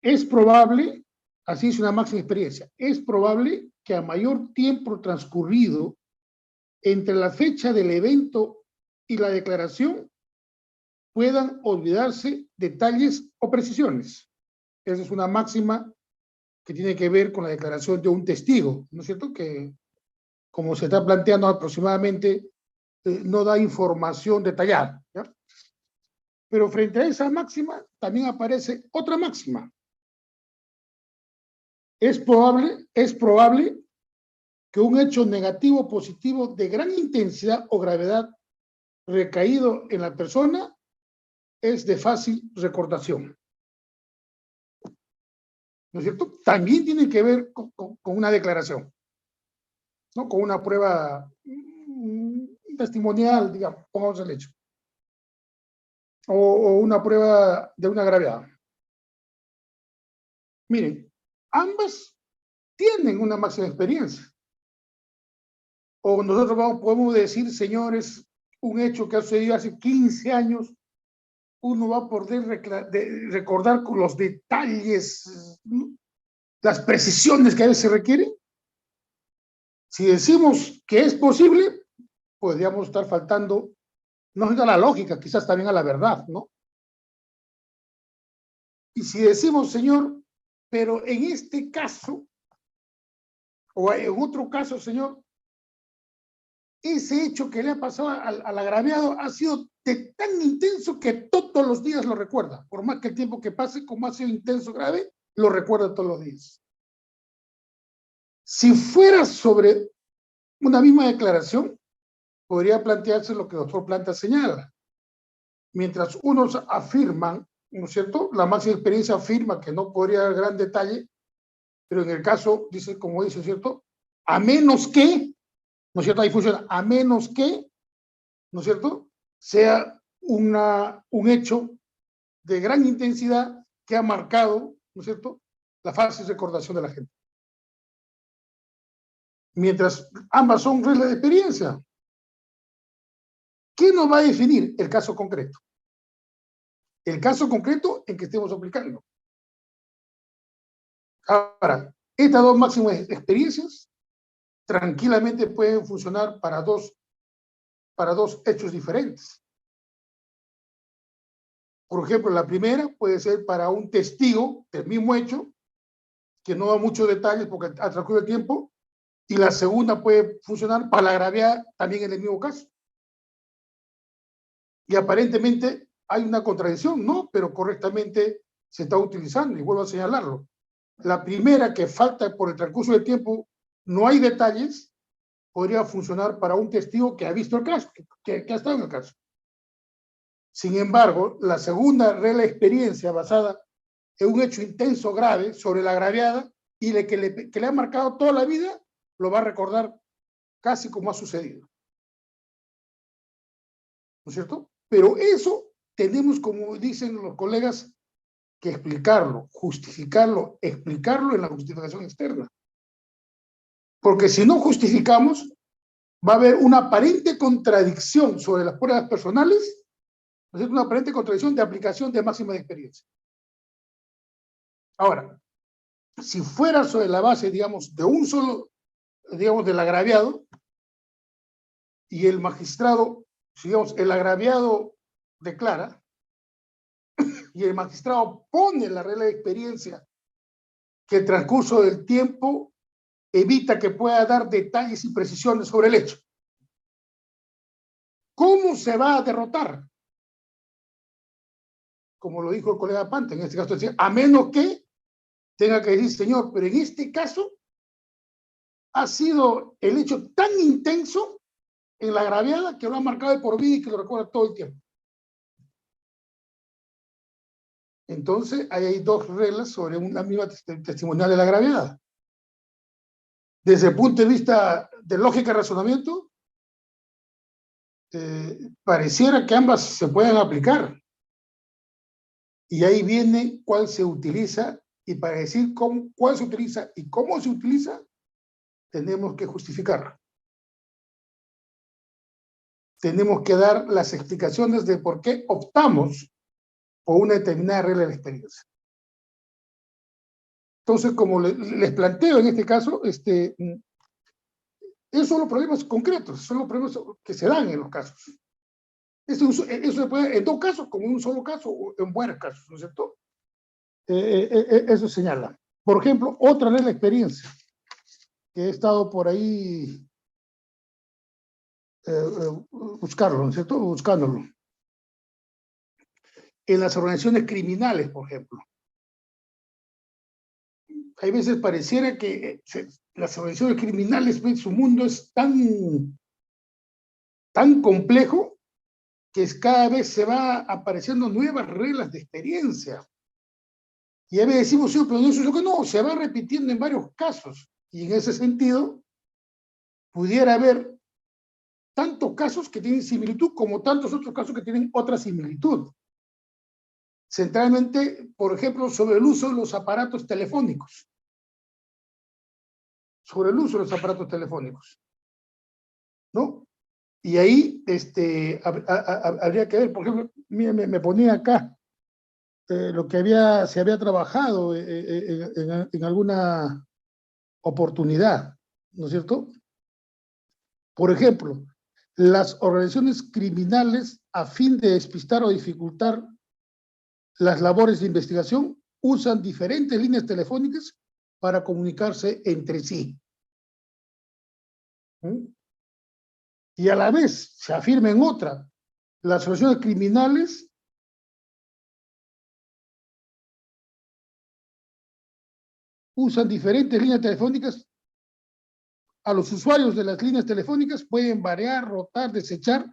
es probable, así es una máxima experiencia, es probable que a mayor tiempo transcurrido entre la fecha del evento y la declaración puedan olvidarse detalles o precisiones. Esa es una máxima que tiene que ver con la declaración de un testigo, ¿no es cierto? Que, como se está planteando aproximadamente, no da información detallada, ¿ya? Pero frente a esa máxima también aparece otra máxima. Es probable que un hecho negativo o positivo de gran intensidad o gravedad recaído en la persona es de fácil recordación. ¿No es cierto? También tiene que ver con una declaración, ¿no? Con una prueba testimonial, digamos, pongamos el hecho. O una prueba de una gravedad. Miren, ambas tienen una máxima experiencia. O nosotros podemos decir, señores, un hecho que ha sucedido hace 15 años, uno va a poder recordar con los detalles, las precisiones que a veces se requieren. Si decimos que es posible, podríamos estar faltando, no a la lógica, quizás también a la verdad, ¿no? Y si decimos, señor, pero en este caso, o en otro caso, señor, ese hecho que le ha pasado al agraviado ha sido tan intenso que todos los días lo recuerda. Por más que el tiempo que pase, como ha sido intenso, grave, lo recuerda todos los días. Si fuera sobre una misma declaración, podría plantearse lo que el doctor Planta señala. Mientras unos afirman, ¿no es cierto? La máxima experiencia afirma que no podría dar gran detalle, pero en el caso, dice, como dice, ¿cierto? A menos que, ¿no es cierto? Ahí funciona, a menos que, ¿no es cierto?, sea un hecho de gran intensidad que ha marcado, ¿no es cierto?, la fácil recordación de la gente. Mientras ambas son reglas de experiencia. ¿Qué nos va a definir el caso concreto? El caso concreto en que estemos aplicando. Ahora, estas dos máximas experiencias tranquilamente pueden funcionar para dos hechos diferentes. Por ejemplo, la primera puede ser para un testigo del mismo hecho, que no da muchos detalles porque ha transcurrido el tiempo, y la segunda puede funcionar para la agraviada también en el mismo caso. Y aparentemente hay una contradicción, ¿no? Pero correctamente se está utilizando, y vuelvo a señalarlo. La primera, que falta por el transcurso del tiempo, no hay detalles, podría funcionar para un testigo que ha visto el caso, que ha estado en el caso. Sin embargo, la segunda regla de experiencia basada en un hecho intenso grave sobre la agraviada y que le ha marcado toda la vida, lo va a recordar casi como ha sucedido. ¿No es cierto? Pero eso tenemos, como dicen los colegas, que explicarlo, justificarlo, explicarlo en la justificación externa. Porque si no justificamos, va a haber una aparente contradicción sobre las pruebas personales, ¿no es cierto?, una aparente contradicción de aplicación de máxima de experiencia. Ahora, si fuera sobre la base, digamos, de un solo, digamos, del agraviado, y el magistrado, digamos, el agraviado declara, y el magistrado pone la regla de experiencia que el transcurso del tiempo evita que pueda dar detalles y precisiones sobre el hecho. ¿Cómo se va a derrotar? Como lo dijo el colega Panta, en este caso, decía, a menos que tenga que decir, señor, pero en este caso ha sido el hecho tan intenso en la agraviada que lo ha marcado de por vida y que lo recuerda todo el tiempo. Entonces, ahí hay dos reglas sobre una misma testimonial de la agraviada. Desde el punto de vista de lógica y razonamiento, pareciera que ambas se pueden aplicar. Y ahí viene cuál se utiliza, y para decir cuál se utiliza y cómo se utiliza, tenemos que justificarla. Tenemos que dar las explicaciones de por qué optamos por una determinada regla de experiencia. Entonces, como les planteo en este caso, esos son los problemas concretos, son los problemas que se dan en los casos. Eso se puede en dos casos, como en un solo caso, o en varios casos, ¿no es cierto? Eso señala. Por ejemplo, otra regla de experiencia, que he estado por ahí buscarlo, ¿no es cierto? Buscándolo. En las organizaciones criminales, por ejemplo. Hay veces pareciera que las organizaciones criminales, su mundo es tan complejo que cada vez se va apareciendo nuevas reglas de experiencia. Y a veces decimos, sí, pero no es lo que no, se va repitiendo en varios casos. Y en ese sentido, pudiera haber tantos casos que tienen similitud como tantos otros casos que tienen otra similitud. Centralmente, por ejemplo, sobre el uso de los aparatos telefónicos. Sobre el uso de los aparatos telefónicos. ¿no? Y ahí habría que ver, por ejemplo, me ponía acá lo que se había trabajado en alguna oportunidad, ¿no es cierto? Por ejemplo, las organizaciones criminales, a fin de despistar o dificultar las labores de investigación, usan diferentes líneas telefónicas para comunicarse entre sí. ¿Mm? Y a la vez se afirma en otra, las organizaciones criminales usan diferentes líneas telefónicas. A los usuarios de las líneas telefónicas pueden variar, rotar, desechar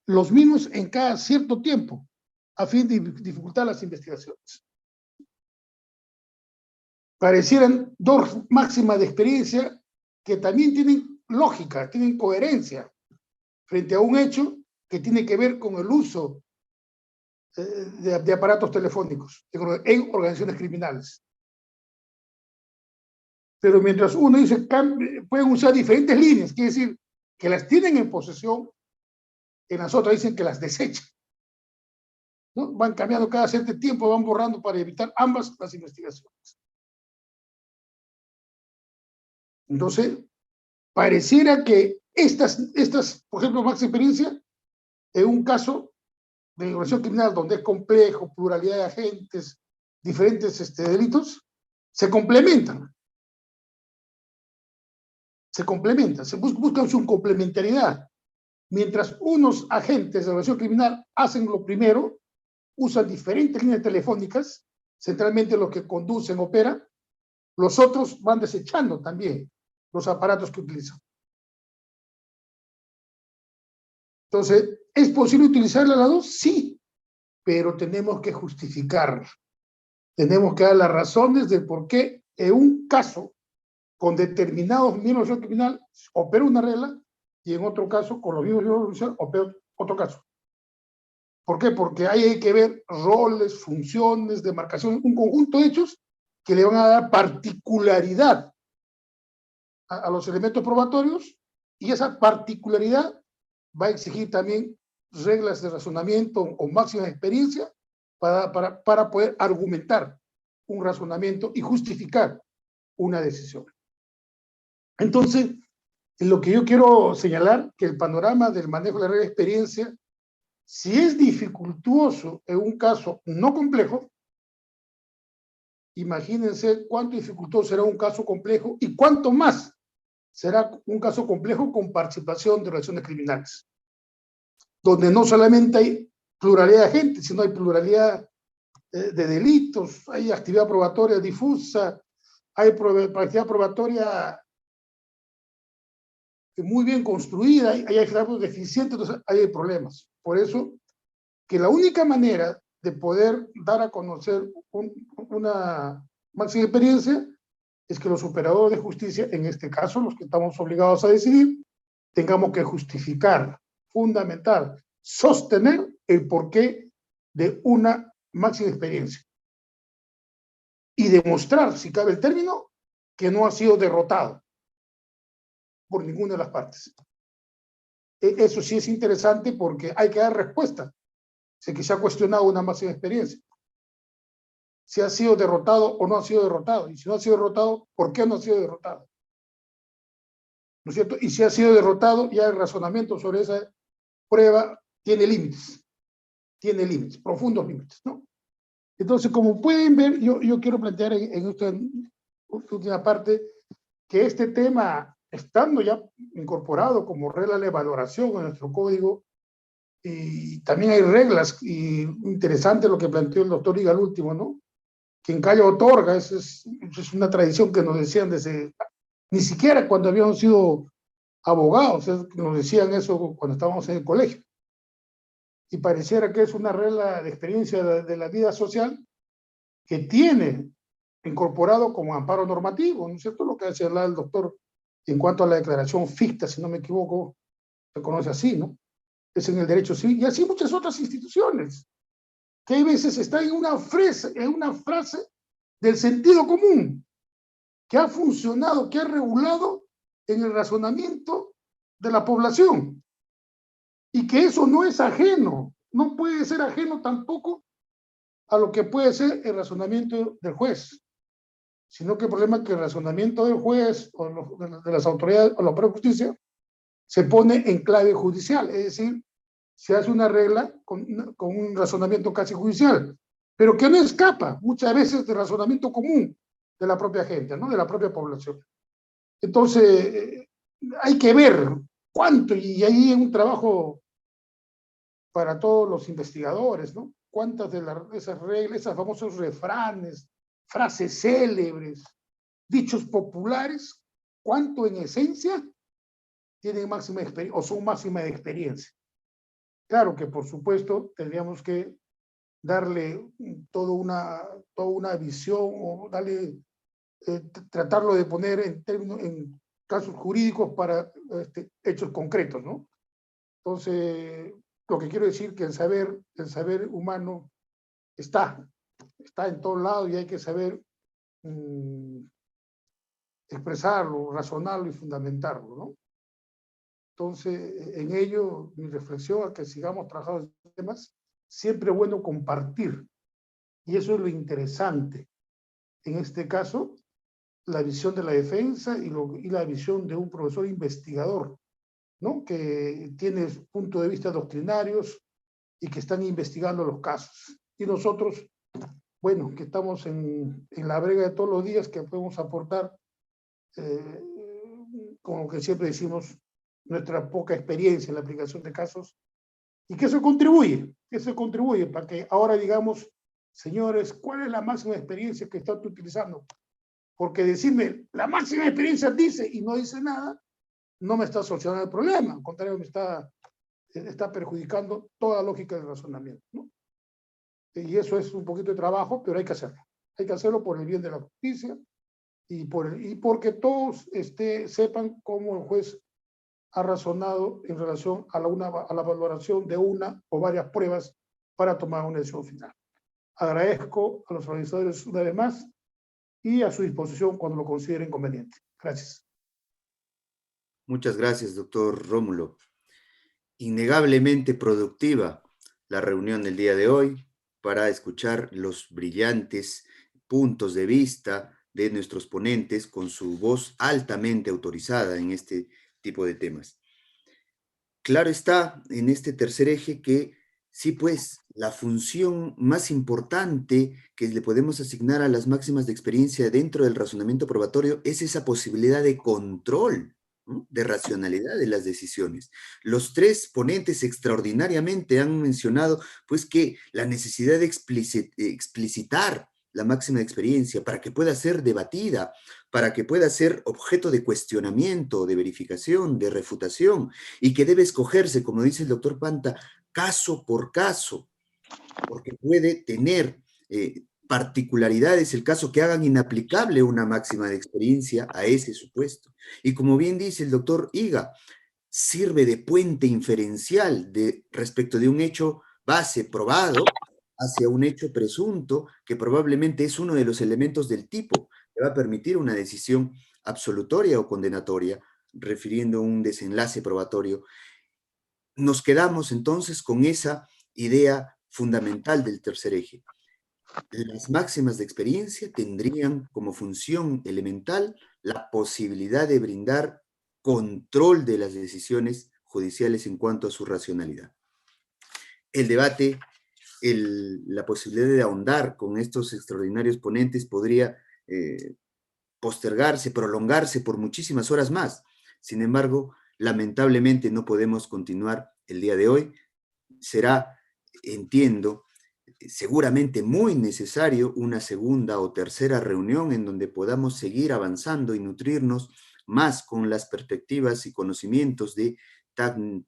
los mismos en cada cierto tiempo, a fin de dificultar las investigaciones. Parecieran dos máximas de experiencia que también tienen lógica, tienen coherencia frente a un hecho que tiene que ver con el uso de aparatos telefónicos en organizaciones criminales. Pero mientras uno dice pueden usar diferentes líneas, quiere decir que las tienen en posesión, en las otras dicen que las desechan, ¿no? Van cambiando cada cierto tiempo, van borrando para evitar ambas las investigaciones. Entonces, pareciera que estas, por ejemplo, más experiencia, en un caso de organización criminal donde es complejo, pluralidad de agentes, diferentes delitos, se complementan. Buscan su complementariedad. Mientras unos agentes de organización criminal hacen lo primero, usan diferentes líneas telefónicas, centralmente los que conducen, operan, los otros van desechando también los aparatos que utilizan. Entonces, ¿es posible utilizar las dos? Sí, pero tenemos que justificar. Tenemos que dar las razones del por qué en un caso con determinados miembros de la criminal opera una regla y en otro caso, con los mismos miembros de la opera otro caso. ¿Por qué? Porque ahí hay que ver roles, funciones, demarcaciones, un conjunto de hechos que le van a dar particularidad a los elementos probatorios, y esa particularidad va a exigir también reglas de razonamiento o máxima experiencia para poder argumentar un razonamiento y justificar una decisión. Entonces, lo que yo quiero señalar, que el panorama del manejo de la regla de experiencia, si es dificultuoso en un caso no complejo, imagínense cuánto dificultoso será un caso complejo y cuánto más será un caso complejo con participación de organizaciones criminales, donde no solamente hay pluralidad de agentes, sino hay pluralidad de delitos, hay actividad probatoria difusa, hay actividad probatoria muy bien construida, hay actividad deficiente, entonces hay problemas. Por eso, que la única manera de poder dar a conocer una máxima experiencia es que los operadores de justicia, en este caso los que estamos obligados a decidir, tengamos que justificar, fundamentar, sostener el porqué de una máxima experiencia y demostrar, si cabe el término, que no ha sido derrotado por ninguna de las partes. Eso sí es interesante porque hay que dar respuesta. Sé que se ha cuestionado una máxima experiencia. Si ha sido derrotado o no ha sido derrotado. Y si no ha sido derrotado, ¿por qué no ha sido derrotado? ¿No es cierto? Y si ha sido derrotado, ya el razonamiento sobre esa prueba tiene límites, profundos límites, ¿no? Entonces, como pueden ver, yo quiero plantear en esta última parte que este tema, estando ya incorporado como regla de valoración en nuestro código, y también hay reglas, y interesante lo que planteó el doctor Iga al último, ¿no? Quien calla otorga, eso es una tradición que nos decían desde, ni siquiera cuando habíamos sido abogados, nos decían eso cuando estábamos en el colegio. Y pareciera que es una regla de experiencia de la vida social que tiene incorporado como amparo normativo, ¿no es cierto? Lo que decía el doctor en cuanto a la declaración ficta, si no me equivoco, se conoce así, ¿no? Es en el derecho civil, y así muchas otras instituciones, que hay veces están en una frase del sentido común, que ha funcionado, que ha regulado en el razonamiento de la población. Y que eso no es ajeno, no puede ser ajeno tampoco a lo que puede ser el razonamiento del juez, sino que el problema es que el razonamiento del juez o de las autoridades o la propia justicia se pone en clave judicial, es decir, se hace una regla con un razonamiento casi judicial, pero que no escapa muchas veces del razonamiento común de la propia gente, ¿no? De la propia población. Entonces, hay que ver cuánto, y ahí hay un trabajo para todos los investigadores, ¿no? Cuántas de esas reglas, esos famosos refranes, frases célebres, dichos populares, cuánto en esencia tienen máxima experiencia o son máxima de experiencia. Claro que, por supuesto, tendríamos que darle toda una visión o darle, tratarlo de poner en casos jurídicos para hechos concretos, ¿no? Entonces, lo que quiero decir que el saber humano está en todos lados y hay que saber expresarlo, razonarlo y fundamentarlo, ¿no? Entonces, en ello, mi reflexión a que sigamos trabajando en temas, siempre es bueno compartir. Y eso es lo interesante. En este caso, la visión de la defensa y la visión de un profesor investigador, ¿no? Que tiene puntos de vista doctrinarios y que están investigando los casos. Y nosotros, bueno, que estamos en la brega de todos los días, que podemos aportar, con lo que siempre decimos, nuestra poca experiencia en la aplicación de casos, y que eso contribuye para que ahora digamos, señores, ¿cuál es la máxima experiencia que están utilizando? Porque decirme, la máxima experiencia dice y no dice nada, no me está solucionando el problema, al contrario, me está perjudicando toda lógica del razonamiento, ¿no? Y eso es un poquito de trabajo, pero hay que hacerlo. Hay que hacerlo por el bien de la justicia y porque todos sepan cómo el juez ha razonado en relación a la valoración de una o varias pruebas para tomar una decisión final. Agradezco a los organizadores una vez más y a su disposición cuando lo consideren conveniente. Gracias. Muchas gracias, doctor Rómulo. Innegablemente productiva la reunión del día de hoy para escuchar los brillantes puntos de vista de nuestros ponentes con su voz altamente autorizada en este tipo de temas. Claro está en este tercer eje que sí, pues, la función más importante que le podemos asignar a las máximas de experiencia dentro del razonamiento probatorio es esa posibilidad de control, ¿no? De racionalidad de las decisiones. Los tres ponentes extraordinariamente han mencionado, pues, que la necesidad de explicitar la máxima de experiencia para que pueda ser debatida, para que pueda ser objeto de cuestionamiento, de verificación, de refutación, y que debe escogerse, como dice el doctor Panta, caso por caso, porque puede tener particularidades el caso que hagan inaplicable una máxima de experiencia a ese supuesto. Y como bien dice el doctor Higa, sirve de puente inferencial respecto de un hecho base probado hacia un hecho presunto, que probablemente es uno de los elementos del tipo que va a permitir una decisión absolutoria o condenatoria, refiriendo a un desenlace probatorio. Nos quedamos entonces con esa idea fundamental del tercer eje. Las máximas de experiencia tendrían como función elemental la posibilidad de brindar control de las decisiones judiciales en cuanto a su racionalidad. El debate, la posibilidad de ahondar con estos extraordinarios ponentes podría postergarse, prolongarse por muchísimas horas más. Sin embargo, lamentablemente no podemos continuar el día de hoy. Será, entiendo, seguramente muy necesario una segunda o tercera reunión en donde podamos seguir avanzando y nutrirnos más con las perspectivas y conocimientos de tan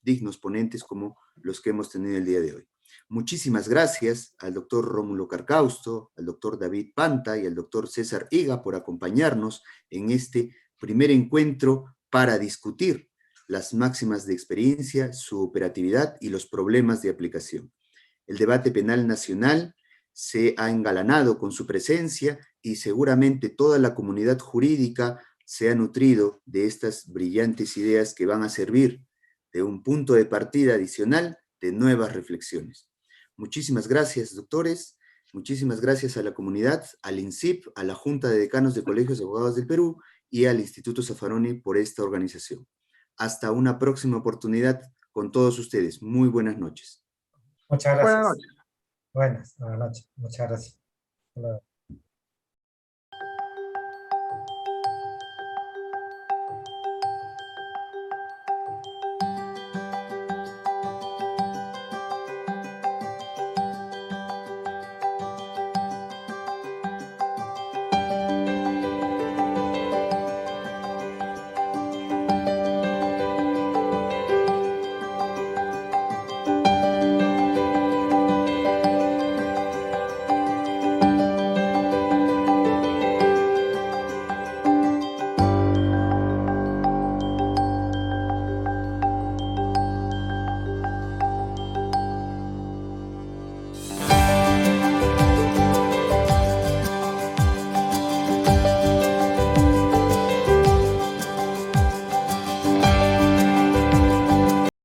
dignos ponentes como los que hemos tenido el día de hoy. Muchísimas gracias al doctor Rómulo Carcausto, al doctor David Panta y al doctor César Higa por acompañarnos en este primer encuentro para discutir las máximas de experiencia, su operatividad y los problemas de aplicación. El debate penal nacional se ha engalanado con su presencia y seguramente toda la comunidad jurídica se ha nutrido de estas brillantes ideas que van a servir de un punto de partida adicional de nuevas reflexiones. Muchísimas gracias, doctores. Muchísimas gracias a la comunidad, al INSIP, a la Junta de Decanos de Colegios de Abogados del Perú y al Instituto Zaffaroni por esta organización. Hasta una próxima oportunidad con todos ustedes. Muy buenas noches. Muchas gracias. Buenas noches. Buenas noches. Muchas gracias. Hasta luego.